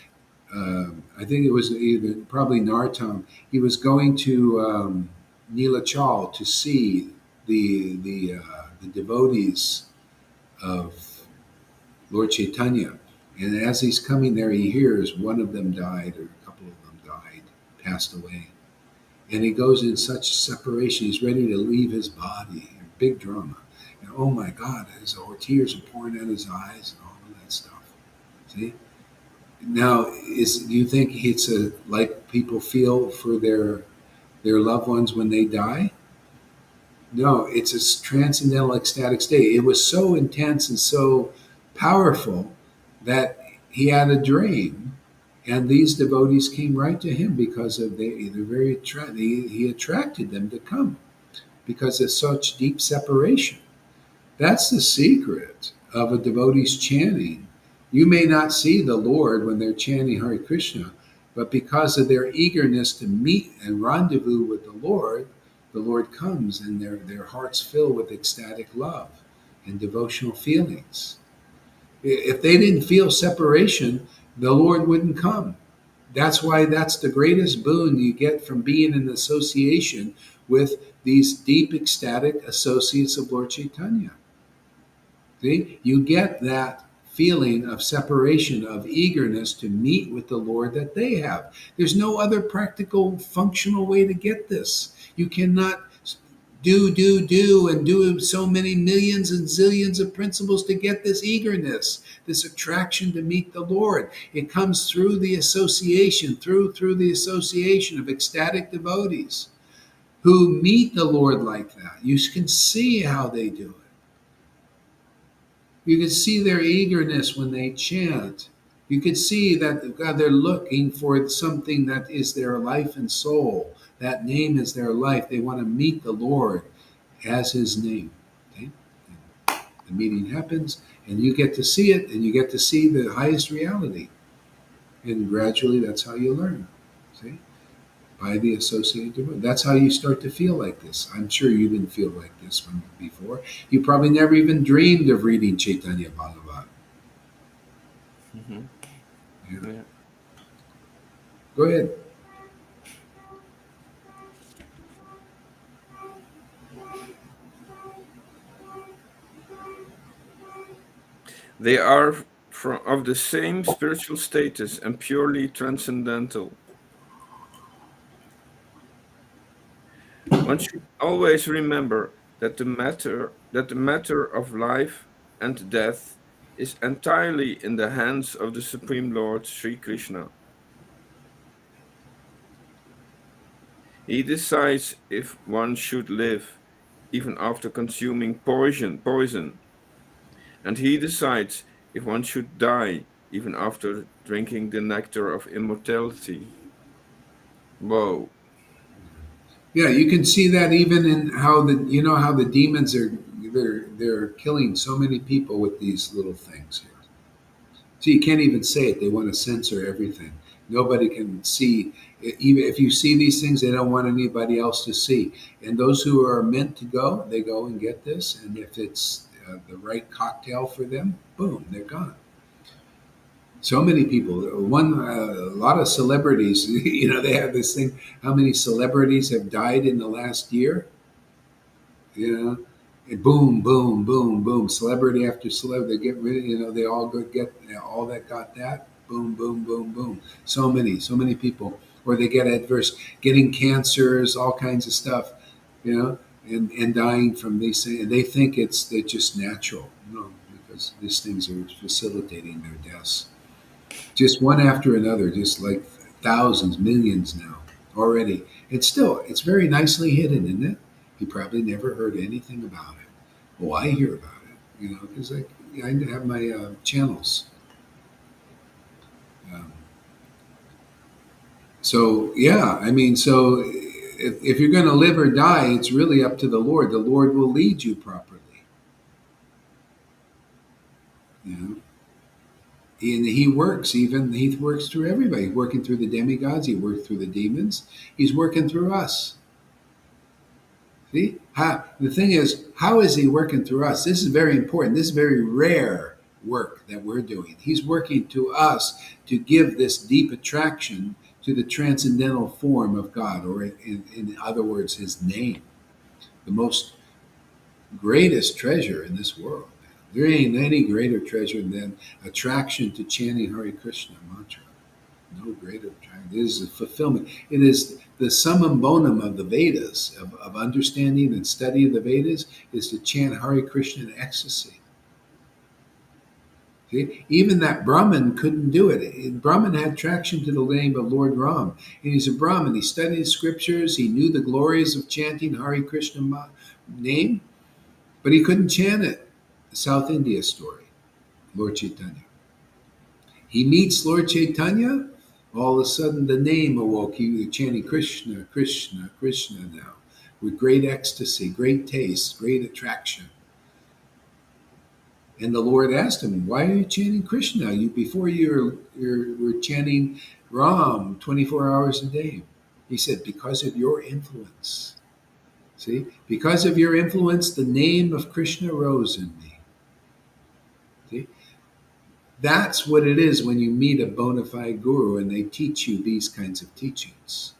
I think it was either probably Nartam. He was going to Nilachal to see the devotees of Lord Caitanya, and as he's coming there, he hears one of them died, or a couple of them died, passed away, and he goes in such separation. He's ready to leave his body. Big drama, and oh my God, his tears are pouring out his eyes and all of that stuff. See. Now, do you think it's like people feel for their loved ones when they die? No, it's a transcendental ecstatic state. It was so intense and so powerful that he had a dream, and these devotees came right to him because of they're very he attracted them to come because of such deep separation. That's the secret of a devotee's chanting. You may not see the Lord when they're chanting Hare Krishna, but because of their eagerness to meet and rendezvous with the Lord comes and their hearts fill with ecstatic love and devotional feelings. If they didn't feel separation, the Lord wouldn't come. That's why that's the greatest boon you get from being in association with these deep ecstatic associates of Lord Chaitanya. See, you get that feeling of separation, of eagerness to meet with the Lord that they have. There's no other practical, functional way to get this. You cannot and do so many millions and zillions of principles to get this eagerness, this attraction to meet the Lord. It comes through the association, through the association of ecstatic devotees who meet the Lord like that. You can see how they do it. You can see their eagerness when they chant. You can see that God, they're looking for something that is their life and soul. That name is their life. They want to meet the Lord as His name. Okay? The meeting happens, and you get to see it, and you get to see the highest reality. And gradually, that's how you learn. See? By the associated devotion. That's how you start to feel like this. I'm sure you didn't feel like this one before. You probably never even dreamed of reading Chaitanya Bhagavat. Hmm. Yeah. Yeah. Go ahead. They are of the same spiritual status and purely transcendental. One should always remember that the matter of life and death is entirely in the hands of the Supreme Lord Sri Krishna. He decides if one should live even after consuming poison, and he decides if one should die even after drinking the nectar of immortality. Whoa. Yeah, you can see that even in how how the demons they're killing so many people with these little things here. So you can't even say it. They want to censor everything. Nobody can see. Even if you see these things, they don't want anybody else to see. And those who are meant to go, they go and get this. And if it's the right cocktail for them, boom, they're gone. So many people. A lot of celebrities. They have this thing. How many celebrities have died in the last year? You know, boom, boom, boom, boom. Celebrity after celebrity, they get rid of, they all go get all that got that. Boom, boom, boom, boom. So many people. Or they get adverse, getting cancers, all kinds of stuff, and dying from these things. And they think they're just natural. No, because these things are facilitating their deaths. Just one after another, just like thousands, millions now already. It's very nicely hidden, isn't it? You probably never heard anything about it. Well, I hear about it, because I have my channels. Um, so yeah, I mean, so if you're going to live or die, it's really up to the Lord. The Lord will lead you properly. You know, and he works through everybody. He's working through the demigods. He worked through the demons. He's working through us. See, the thing is, how is he working through us? This is very important. This is very rare work that we're doing. He's working to us to give this deep attraction to the transcendental form of God, or in other words, his name, the most greatest treasure in this world. There ain't any greater treasure than attraction to chanting Hare Krishna mantra. No greater attraction. It is a fulfillment. It is the summum bonum of the Vedas, of understanding and study of the Vedas, is to chant Hare Krishna in ecstasy. See? Even that Brahmin couldn't do it. Brahmin had traction to the name of Lord Ram. And he's a Brahmin. He studied the scriptures. He knew the glories of chanting Hare Krishna name, but he couldn't chant it. The South India story, Lord Caitanya. He meets Lord Caitanya. All of a sudden, the name awoke. He was chanting Krishna, Krishna, Krishna now, with great ecstasy, great taste, great attraction. And the Lord asked him, "Why are you chanting Krishna? Before you were chanting Ram 24 hours a day." He said, "Because of your influence." See, because of your influence, the name of Krishna rose in me. See, that's what it is when you meet a bona fide guru and they teach you these kinds of teachings.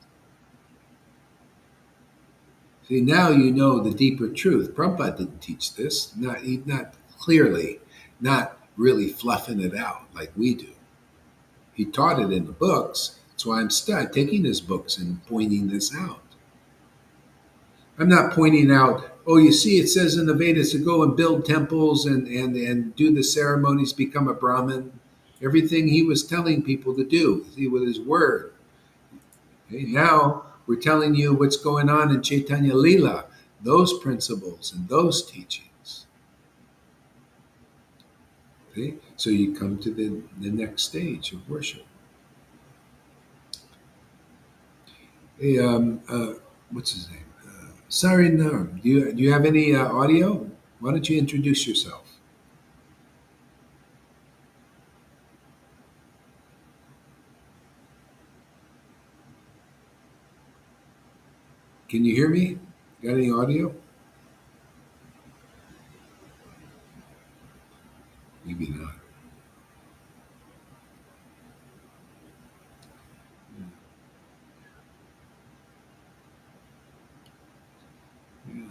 See, now you know the deeper truth. Prabhupada didn't teach this, not clearly, not really fluffing it out like we do. He taught it in the books. That's why I'm taking his books and pointing this out. I'm not pointing out, oh, you see, it says in the Vedas to go and build temples and do the ceremonies, become a Brahmin. Everything he was telling people to do, see, with his word. Okay, now we're telling you what's going on in Chaitanya Lila, those principles and those teachings. Okay? So you come to the next stage of worship. Hey, what's his name? Sarin, do you have any audio? Why don't you introduce yourself? Can you hear me? Got any audio? Maybe not. Yeah.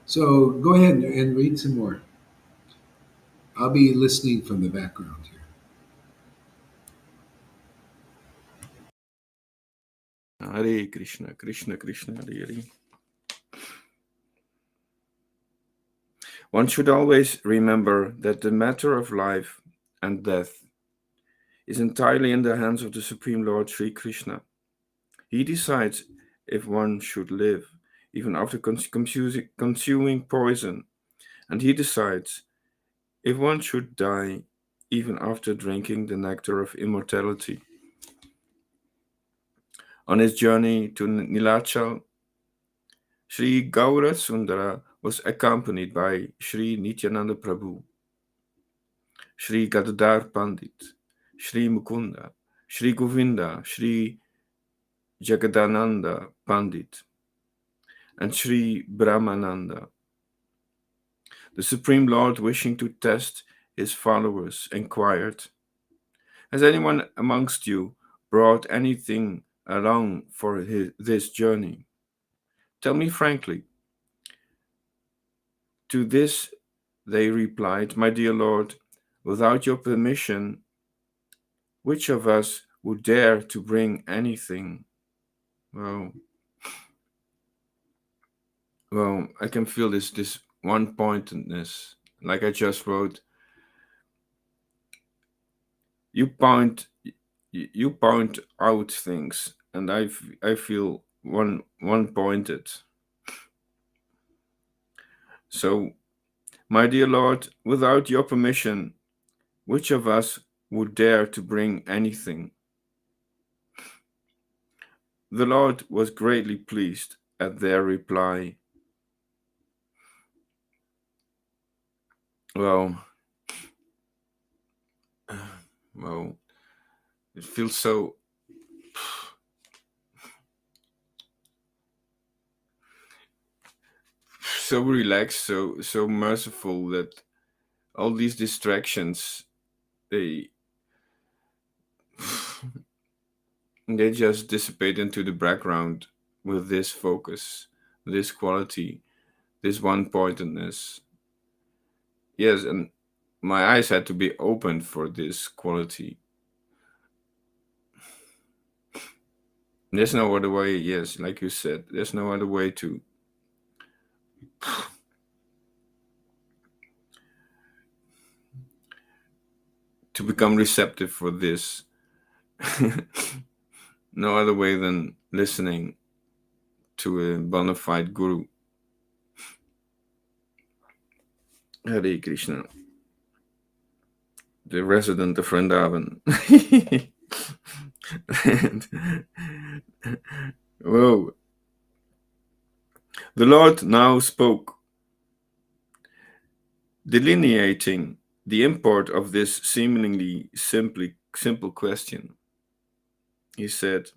So go ahead and read some more. I'll be listening from the background here. Hare Krishna, Krishna Krishna, Hare Hare. One should always remember that the matter of life and death is entirely in the hands of the Supreme Lord Sri Krishna. He decides if one should live, even after consuming poison, and he decides if one should die, even after drinking the nectar of immortality. On his journey to Nilachal, Sri Gaura Sundara was accompanied by Sri Nityananda Prabhu, Sri Gadadhar Pandit, Sri Mukunda, Sri Govinda, Sri Jagadananda Pandit, and Sri Brahmananda. The Supreme Lord, wishing to test his followers, inquired, "Has anyone amongst you brought anything along for this journey? Tell me frankly, To this they replied, "My dear Lord, without your permission, which of us would dare to bring anything?" Well, I can feel this one-pointedness. Like I just wrote, you point you point out things, and I feel one-pointed. So, my dear Lord, without your permission, which of us would dare to bring anything? The Lord was greatly pleased at their reply. Well, well, it feels so relaxed, so merciful that all these distractions, they they just dissipate into the background with this focus, this quality, this one-pointedness. Yes, and my eyes had to be opened for this quality. There's no other way. Yes, like you said, there's no other way to become receptive for this. No other way than listening to a bona fide guru. Hare Krishna, the resident of Vrindavan. Whoa. The Lord now spoke, delineating the import of this seemingly simple question. He said,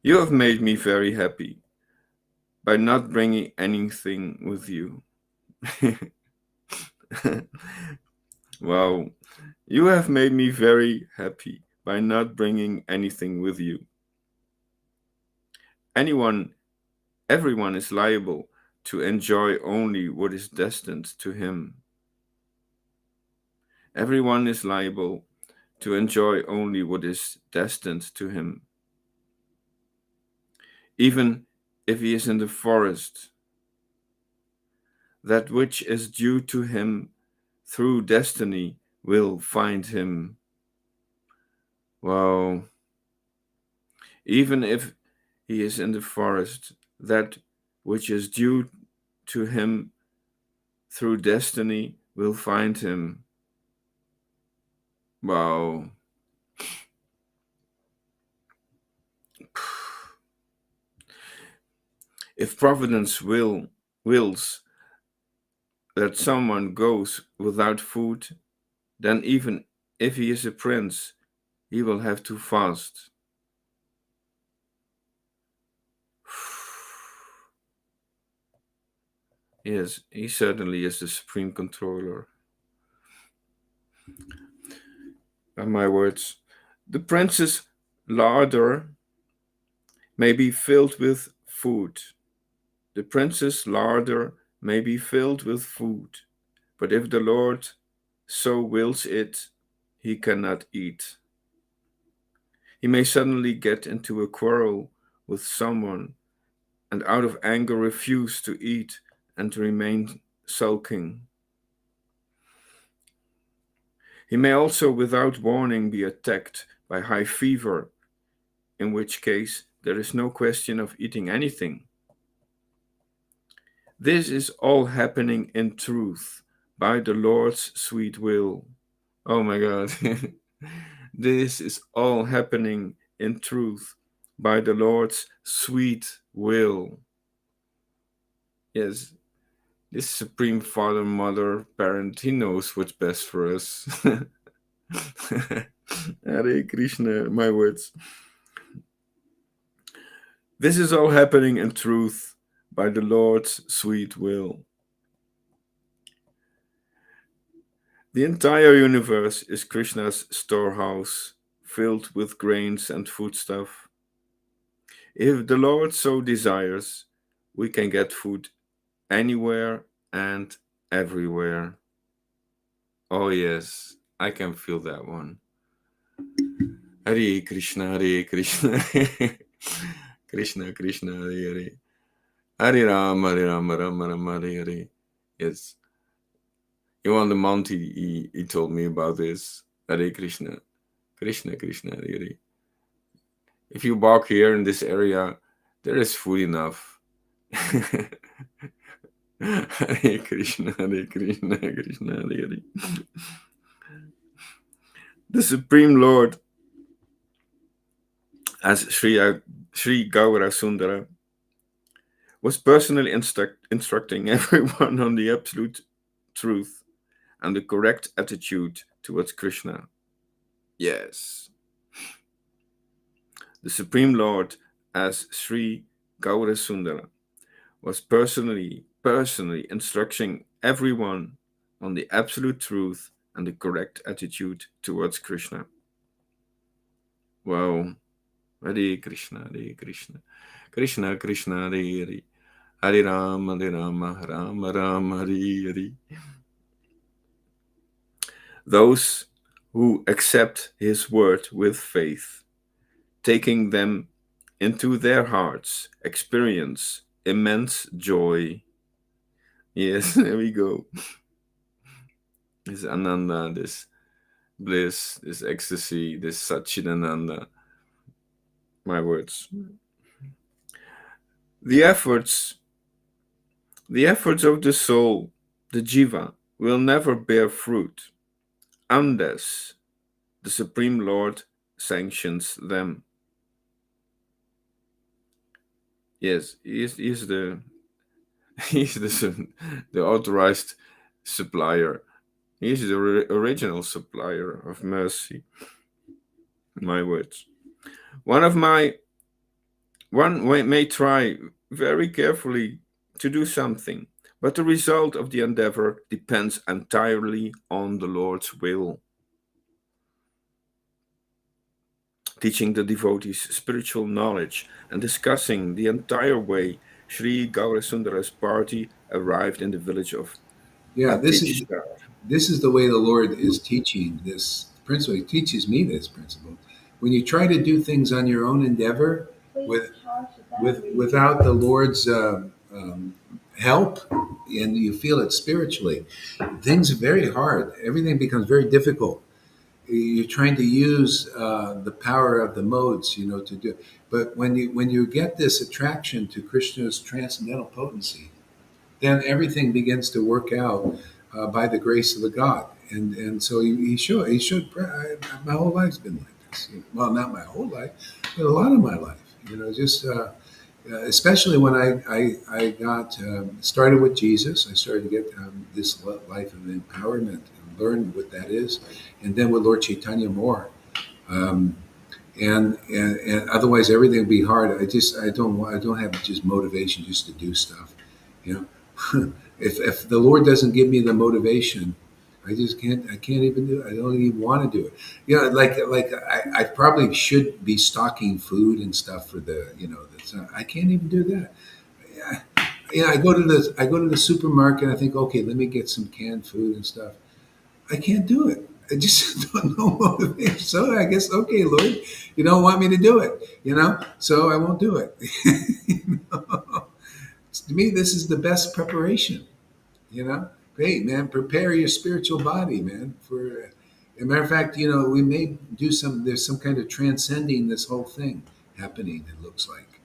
"You have made me very happy by not bringing anything with you." Wow, you have made me very happy by not bringing anything with you. Everyone is liable to enjoy only what is destined to him. Everyone is liable to enjoy only what is destined to him. Even if he is in the forest, that which is due to him through destiny will find him. Wow. Even if he is in the forest, that which is due to him through destiny will find him. Wow. If Providence wills that someone goes without food, then even if he is a prince, he will have to fast. Yes, he certainly is the supreme controller. By my words, the prince's larder may be filled with food. The prince's larder may be filled with food, but if the Lord so wills it, he cannot eat. He may suddenly get into a quarrel with someone and out of anger refuse to eat and remain sulking. He may also without warning be attacked by high fever, in which case there is no question of eating anything. This is all happening in truth by the Lord's sweet will. Oh my God. This is all happening in truth by the Lord's sweet will. Yes, this Supreme Father, Mother, Parent, He knows what's best for us. Hare Krishna, my words. This is all happening in truth by the Lord's sweet will. The entire universe is Krishna's storehouse, filled with grains and foodstuff. If the Lord so desires, we can get food anywhere and everywhere. Oh, yes, I can feel that one. Hare Krishna, Hare Krishna, Krishna Krishna, Hare Hare. Hare Rama, Hare Rama, Rama Rama, Hare Hare. Yes. Even the month he told me about this. Hare Krishna, Krishna Krishna, Hare Hare. If you walk here in this area, there is food enough. Hare Krishna, Hare Krishna, Krishna Hare Hare. The Supreme Lord, as Sri Gaura Sundara, was personally instructing everyone on the absolute truth and the correct attitude towards Krishna. Yes. The Supreme Lord, as Sri Gaura Sundara, was personally instructing everyone on the absolute truth and the correct attitude towards Krishna. Wow. Hare Krishna, Hare Krishna, Krishna Krishna, Hare Hare, Hare Rama, Rama Rama, Hare Hare. Those who accept his word with faith, taking them into their hearts, experience immense joy. Yes, there we go. This Ananda, this bliss, this ecstasy, this Satchidananda. My words. The efforts of the soul, the jiva, will never bear fruit unless the Supreme Lord sanctions them. Yes, he is the authorized supplier. He is the original supplier of mercy. My words. One may try very carefully to do something, but the result of the endeavor depends entirely on the Lord's will. Teaching the devotees spiritual knowledge and discussing the entire way, Sri Gaurasundara's party arrived in the village of This Atishtar. is the way the Lord is teaching this principle. He teaches me this principle. When you try to do things on your own endeavor, without the Lord's help, and you feel it spiritually, things are very hard. Everything becomes very difficult. You're trying to use the power of the modes, to do. But when you get this attraction to Krishna's transcendental potency, then everything begins to work out by the grace of the God. And so he should. My whole life's been like this. Well, not my whole life, but a lot of my life. Just especially when I got started with Jesus, I started to get this life of empowerment and learn what that is, and then with Lord Caitanya more. Um, and otherwise everything would be hard. I don't have just motivation just to do stuff, you know. If the Lord doesn't give me the motivation, I can't even do it. I don't even want to do it. I probably should be stocking food and stuff for the I can't even do that. Yeah, I go to the supermarket. I think, okay, let me get some canned food and stuff. I can't do it. I just don't know motivation. So I guess, okay, Lord, you don't want me to do it, so I won't do it. You know? To me, this is the best preparation, Great, man. Prepare your spiritual body, man. For as a matter of fact, we may do there's some kind of transcending this whole thing happening, it looks like.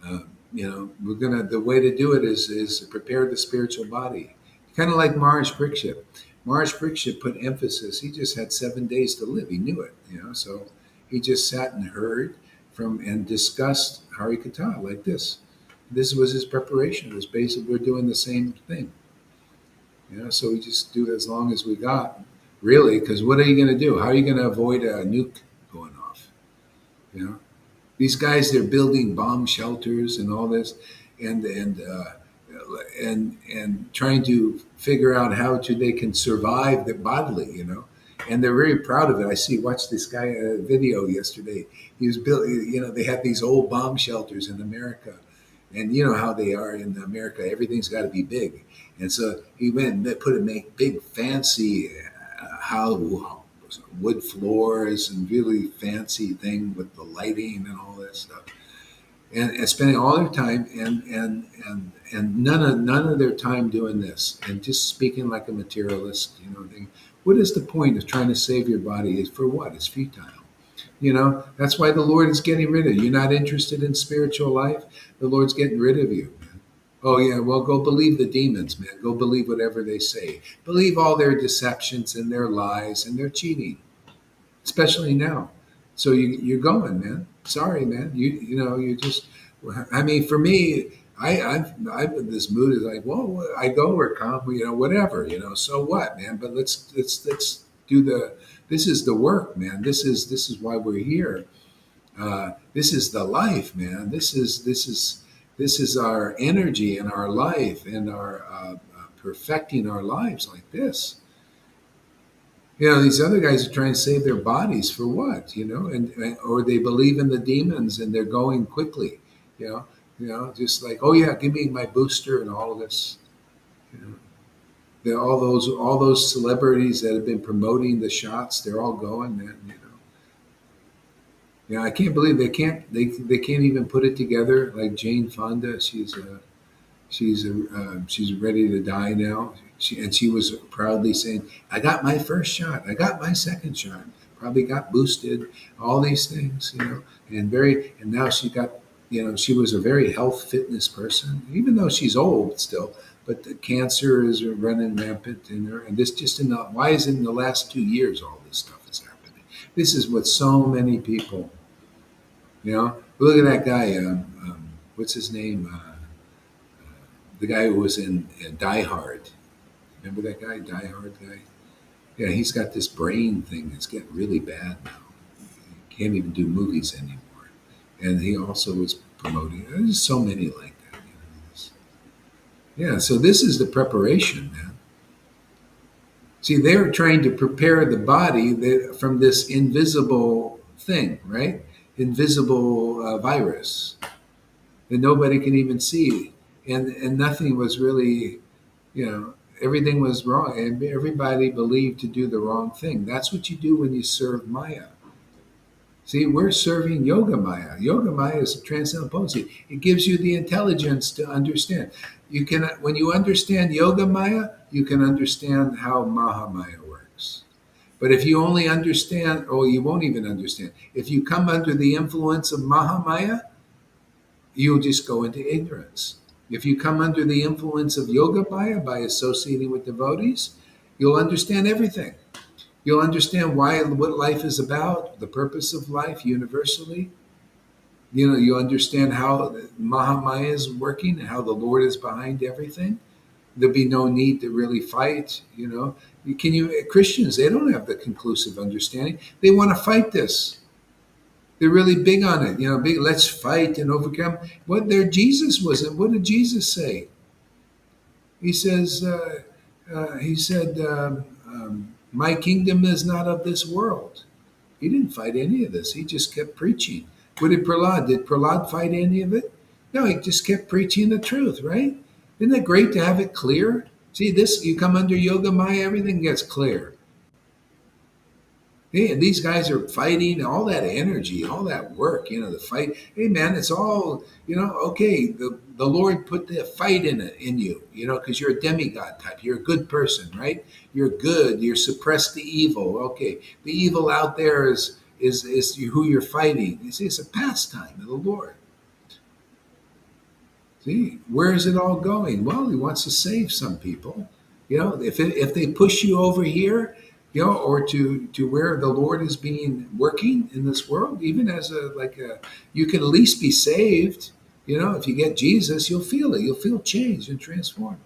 The way to do it is prepare the spiritual body. Kind of like Maharaj Parikshit. Maharaj Parikshit put emphasis. He just had 7 days to live. He knew it, so he just sat and heard from and discussed Hari Katha like this. This was his preparation. It was basically we're doing the same thing. So we just do it as long as we got, really, because what are you going to do? How are you going to avoid a nuke going off? These guys, they're building bomb shelters and all this, and trying to figure out how they can survive the bodily, and they're very proud of it. Watched this guy a video yesterday. He was built. They have these old bomb shelters in America, and you know how they are in America. Everything's got to be big, and so he went and make big fancy how wood floors and really fancy thing with the lighting and all that stuff, and spending all their time and none of their time doing this and just speaking like a materialist, thing. What is the point of trying to save your body? Is for what? It's futile. That's why the Lord is getting rid of you. You're not interested in spiritual life. The Lord's getting rid of you. Oh yeah, well go believe the demons, man. Go believe whatever they say. Believe all their deceptions and their lies and their cheating, especially now. So you're going, man. Sorry, man. You just. I mean, for me, I've in this mood is like, well, I go or come, whatever, So what, man? But let's do the. This is the work, man. This is why we're here. This is the life, man. This is our energy and our life and our perfecting our lives like this. These other guys are trying to save their bodies for what? Or they believe in the demons and they're going quickly. Just like, oh yeah, give me my booster and all of this. All those celebrities that have been promoting the shots, they're all going, man. I can't believe they can't even put it together. Like Jane Fonda, she's ready to die now. She was proudly saying, "I got my first shot. I got my second shot. Probably got boosted. All these things, and now she got, she was a very health fitness person, even though she's old still. But the cancer is running rampant in her, and this just why is it in the last 2 years all this stuff is happening? This is what so many people, look at that guy. What's his name? The guy who was in Die Hard. Remember that guy, Die Hard guy? Yeah, he's got this brain thing that's getting really bad now. He can't even do movies anymore. And he also was promoting. There's so many like that. Yeah, so this is the preparation, man. See, they're trying to prepare the body from this invisible thing, right? Invisible virus that nobody can even see. And nothing was really, everything was wrong. And everybody believed to do the wrong thing. That's what you do when you serve Maya. See, we're serving Yoga Maya. Yoga Maya is a transcendental potency. It gives you the intelligence to understand. When you understand Yoga Maya, you can understand how Mahamaya works. But if you only understand, you won't even understand. If you come under the influence of Mahamaya, you'll just go into ignorance. If you come under the influence of Yoga Maya by associating with devotees, you'll understand everything. You'll understand what life is about, the purpose of life universally. You understand how Mahamaya is working and how the Lord is behind everything. There'll be no need to really fight. Christians, they don't have the conclusive understanding. They want to fight this. They're really big on it. Let's fight and overcome. What Jesus wasn't. What did Jesus say? He says, he said, my kingdom is not of this world. He didn't fight any of this. He just kept preaching. What did Prahlad? Did Prahlad fight any of it? No, he just kept preaching the truth, right? Isn't it great to have it clear? See, you come under Yoga Maya, everything gets clear. Hey, and these guys are fighting, all that energy, all that work, the fight. Hey, man, it's all, okay, the Lord put the fight in you, because you're a demigod type. You're a good person, right? You're good. You suppress the evil. Okay, the evil out there is who you're fighting. You see, it's a pastime of the Lord. See, where is it all going? Well, he wants to save some people. If they push you over here, or to where the Lord is being working in this world, even as you can at least be saved. If you get Jesus, you'll feel it. You'll feel changed and transformed.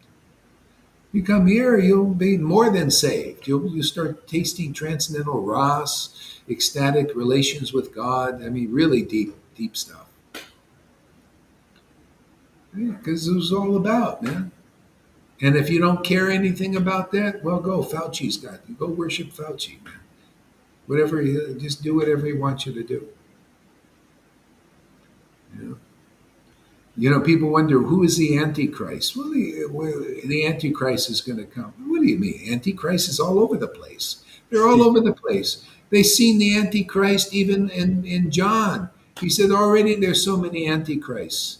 You come here, you'll be more than saved. You'll start tasting transcendental ras, ecstatic relations with God. I mean, really deep, deep stuff. Because it was all about, man. And if you don't care anything about that, well, go. Fauci's got you. Go worship Fauci, man. Just do whatever he wants you to do. People wonder who is the Antichrist. The Antichrist is going to come. What do you mean? Antichrist is all over the place. They're all over the place. They seen the Antichrist even in John. He said already there's so many Antichrists.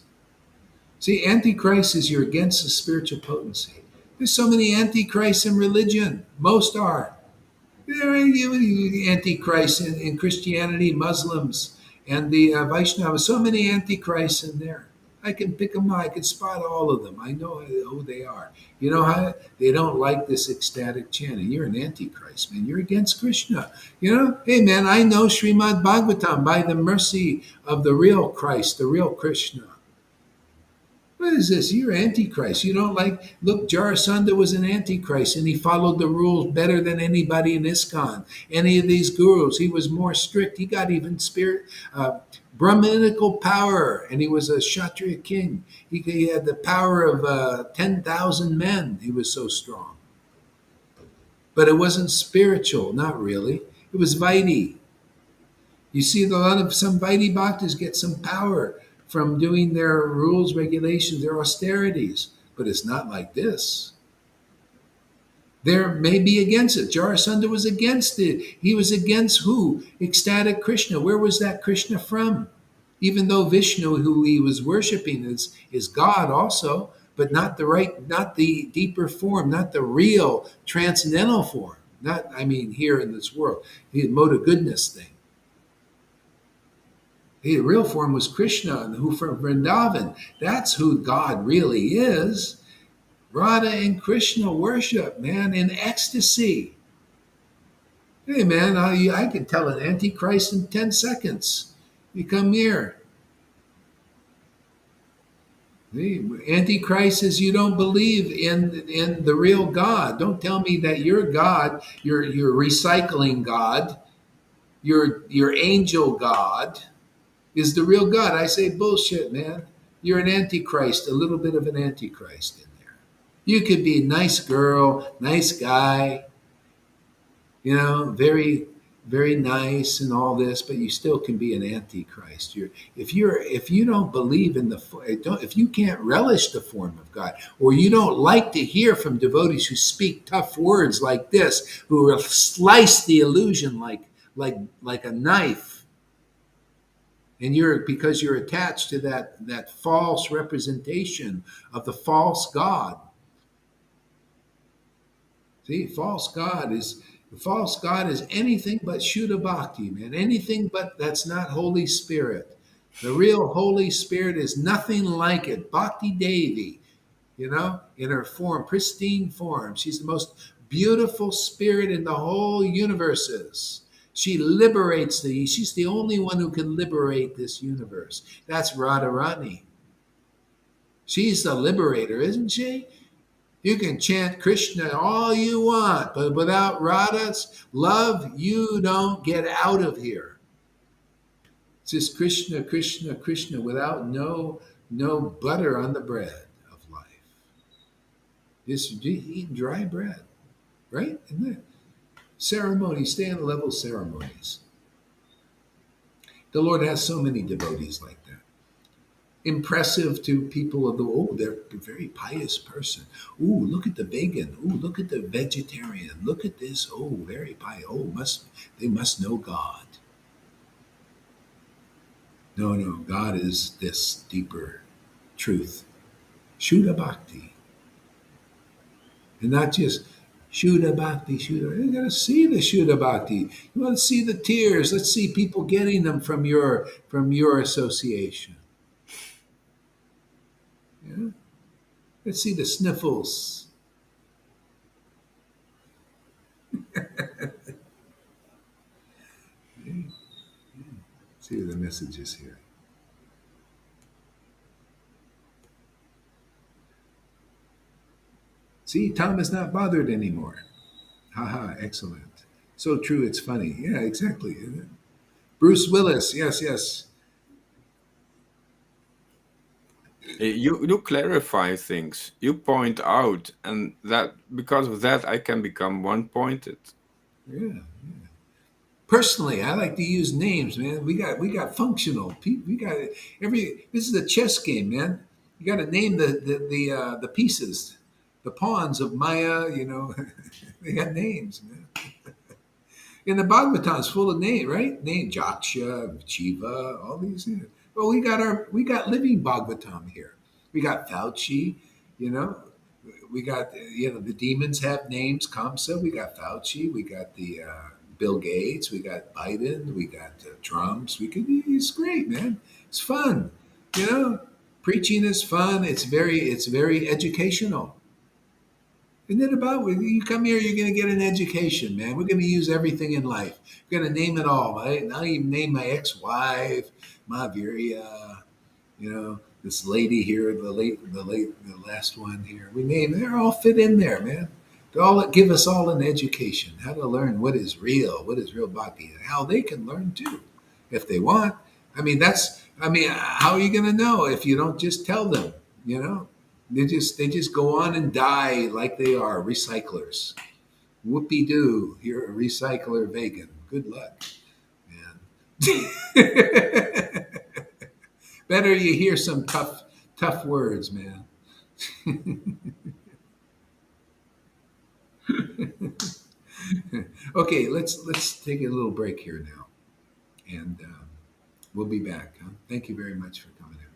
See, Antichrist is you're against the spiritual potency. There's so many Antichrists in religion. Most are. There are Antichrists in Christianity, Muslims, and the Vaishnavas. So many Antichrists in there. I can pick them out. I can spot all of them. I know who they are. You know how they don't like this ecstatic chanting. You're an Antichrist, man. You're against Krishna. Hey, man, I know Srimad Bhagavatam by the mercy of the real Christ, the real Krishna. What is this? You're Antichrist. You don't like. Look, Jarasandha was an Antichrist, and he followed the rules better than anybody in ISKCON. Any of these gurus, he was more strict. He got even Brahminical power, and he was a Kshatriya king. He had the power of 10,000 men. He was so strong. But it wasn't spiritual, not really. It was Vaidhi. You see, some Vaidhi bhaktas get some power from doing their rules, regulations, their austerities, but it's not like this. There may be against it. Jarasandha was against it. He was against who? Ecstatic Krishna. Where was that Krishna from? Even though Vishnu, who he was worshiping, is God also, but not the deeper form, not the real transcendental form. Here in this world, the mode of goodness thing. The real form was Krishna, who from Vrindavan. That's who God really is. Radha and Krishna worship, man, in ecstasy. Hey, man, I can tell an Antichrist in 10 seconds. You come here. The Antichrist is you don't believe in the real God. Don't tell me that your God, your recycling God, your angel God, is the real God. I say, bullshit, man. You're an Antichrist, a little bit of an Antichrist in there. You could be a nice girl, nice guy, very, very nice and all this, but you still can be an Antichrist. If you don't believe in if you can't relish the form of God, or you don't like to hear from devotees who speak tough words like this, who will slice the illusion like a knife, and because you're attached to that false representation of the false God. See, false God is anything but Shuddha Bhakti, man. Anything but that's not Holy Spirit. The real Holy Spirit is nothing like it. Bhakti Devi, in her form, pristine form. She's the most beautiful spirit in the whole universes. She liberates she's the only one who can liberate this universe. That's Radharani. She's the liberator, isn't she? You can chant Krishna all you want, but without Radha's love, you don't get out of here. It's just Krishna, Krishna, Krishna, without no butter on the bread of life. Just eat dry bread, right? Isn't it? Ceremonies, stay on the level of ceremonies. The Lord has so many devotees like that. Impressive to people of they're a very pious person. Ooh, look at the vegan. Ooh, look at the vegetarian. Look at this. Oh, very pious. Oh, they must know God. No, God is this deeper truth. Shuddha Bhakti. And not just Shuddha Bhakti, Shuddha. You gotta see the Shuddha Bhakti. You want to see the tears. Let's see people getting them from your association. Yeah? Let's see the sniffles. See the messages here. See, Tom is not bothered anymore. Haha, excellent. So true, it's funny. Yeah, exactly. Bruce Willis, yes. You clarify things. You point out, and that because of that, I can become one-pointed. Yeah. Personally, I like to use names, man. We got functional. We got every. This is a chess game, man. You got to name the pieces, the pawns of Maya. You know, they got names, man. And the Bhagavatam's full of names, right? Name Jaksha, Shiva, all these. You know. Well, we got living Bhagavatam here. We got Fauci, you know. We got the demons have names. Kamsa. We got Fauci. We got the Bill Gates. We got Biden. We got Trump's. It's great, man. It's fun. You know, preaching is fun. It's very educational. Isn't it about you come here, you're going to get an education, man. We're going to use everything in life. We're going to name it all. Right? I'll even name my ex-wife, Mahavirya, this lady here, the last one here. They're all fit in there, man. They all give us all an education, how to learn what is real bhakti, and how they can learn too, if they want. How are you going to know if you don't just tell them? You know, they just go on and die like they are recyclers. Whoopie doo, you're a recycler vegan. Good luck, man. Better you hear some tough words, man. Okay, let's take a little break here now, and we'll be back. Huh? Thank you very much for coming out.